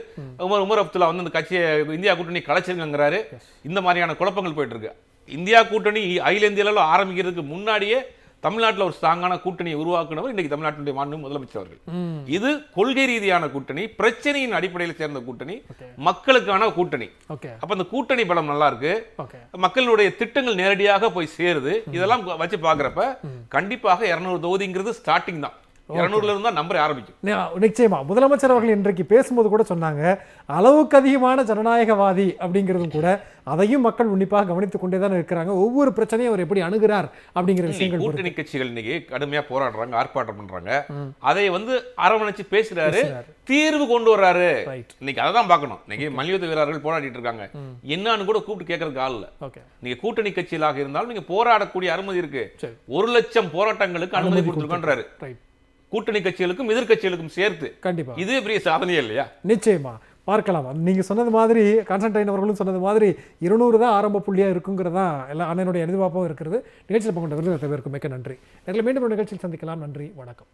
உமர் அப்துல்லா வந்து அந்த கட்சியை இந்தியா கூட்டணி கலைச்சிருங்கிறாரு. இந்த மாதிரியான குழப்பங்கள் போயிட்டு இருக்கு. இந்தியா கூட்டணி அகில இந்திய அளவில் ஆரம்பிக்கிறதுக்கு முன்னாடியே தமிழ்நாட்டில் ஒரு ஸ்ட்ராங்கான கூட்டணியை உருவாக்குனவர் இன்னைக்கு தமிழ்நாட்டினுடைய மாண்புமிகு முதலமைச்சர் அவர்கள். இது கொள்கை ரீதியான கூட்டணி, பிரச்சனையின் அடிப்படையில் சேர்ந்த கூட்டணி, மக்களுக்கான கூட்டணி. அப்ப அந்த கூட்டணி பலம் நல்லா இருக்கு, மக்களுடைய திட்டங்கள் நேரடியாக போய் சேருது. இதெல்லாம் வச்சு பாக்குறப்ப கண்டிப்பாக 200 தொகுதிங்கிறது ஸ்டார்டிங் தான். 200ல இருந்தா நம்பர் ஆரம்பிக்கும். நிச்சயமா. முதலமைச்சர் அவர்கள் இன்றைக்கு பேசும்போது கூட சொன்னாங்க, அளவுக்கு அதிகமான ஜனநாயகவாதி அப்படிங்கிறதும் கூட அதையும் மக்கள் உன்னிப்பாக கவனித்துக் கொண்டே தான் இருக்கிறாங்க. ஒவ்வொரு பிரச்சனையும் அவர் எப்படி அணுகிறார் அப்படிங்கிற விஷயங்கள். கூட்டணி கட்சிகள் இன்னைக்கு கடுமையா போராடுறாங்க, ஆர்ப்பாட்டம் பண்றாங்க. அதை வந்து அரவணைச்சு பேசுறாரு, தீர்வு கொண்டு வர்றாரு. இன்னைக்கு அதை தான் பார்க்கணும். இன்னைக்கு மல்யுத்த வீரர்கள் போராடிட்டு இருக்காங்க, என்னன்னு கூட கூப்பிட்டு கேட்கறதுக்கு ஆள் இல்ல. நீங்க கூட்டணி கட்சிகளாக இருந்தாலும் நீங்க போராடக்கூடிய அனுமதி இருக்கு. 1 லட்சம் போராட்டங்களுக்கு அனுமதி கொடுத்துருக்காரு. கூட்டணி கட்சிகளுக்கும் எதிர்கட்சிகளுக்கும் சேர்த்து. கண்டிப்பா இது பெரிய சாதனையே இல்லையா? நிச்சயமா. பார்க்கலாம். நீங்க சொன்னது மாதிரி, கான்ஸ்டன்டைன் அவர்களும் சொன்னது மாதிரி 200 தான் ஆரம்ப புள்ளியா இருக்குங்கிறதா எல்லா அண்ணனுடைய எதிர்பார்ப்பும் இருக்கிறது. நிகழ்ச்சியில் பங்கு கொண்ட விருதுநகர் மிக்க நன்றி. மீண்டும் ஒரு நிகழ்ச்சியில் சந்திக்கலாம். நன்றி, வணக்கம்.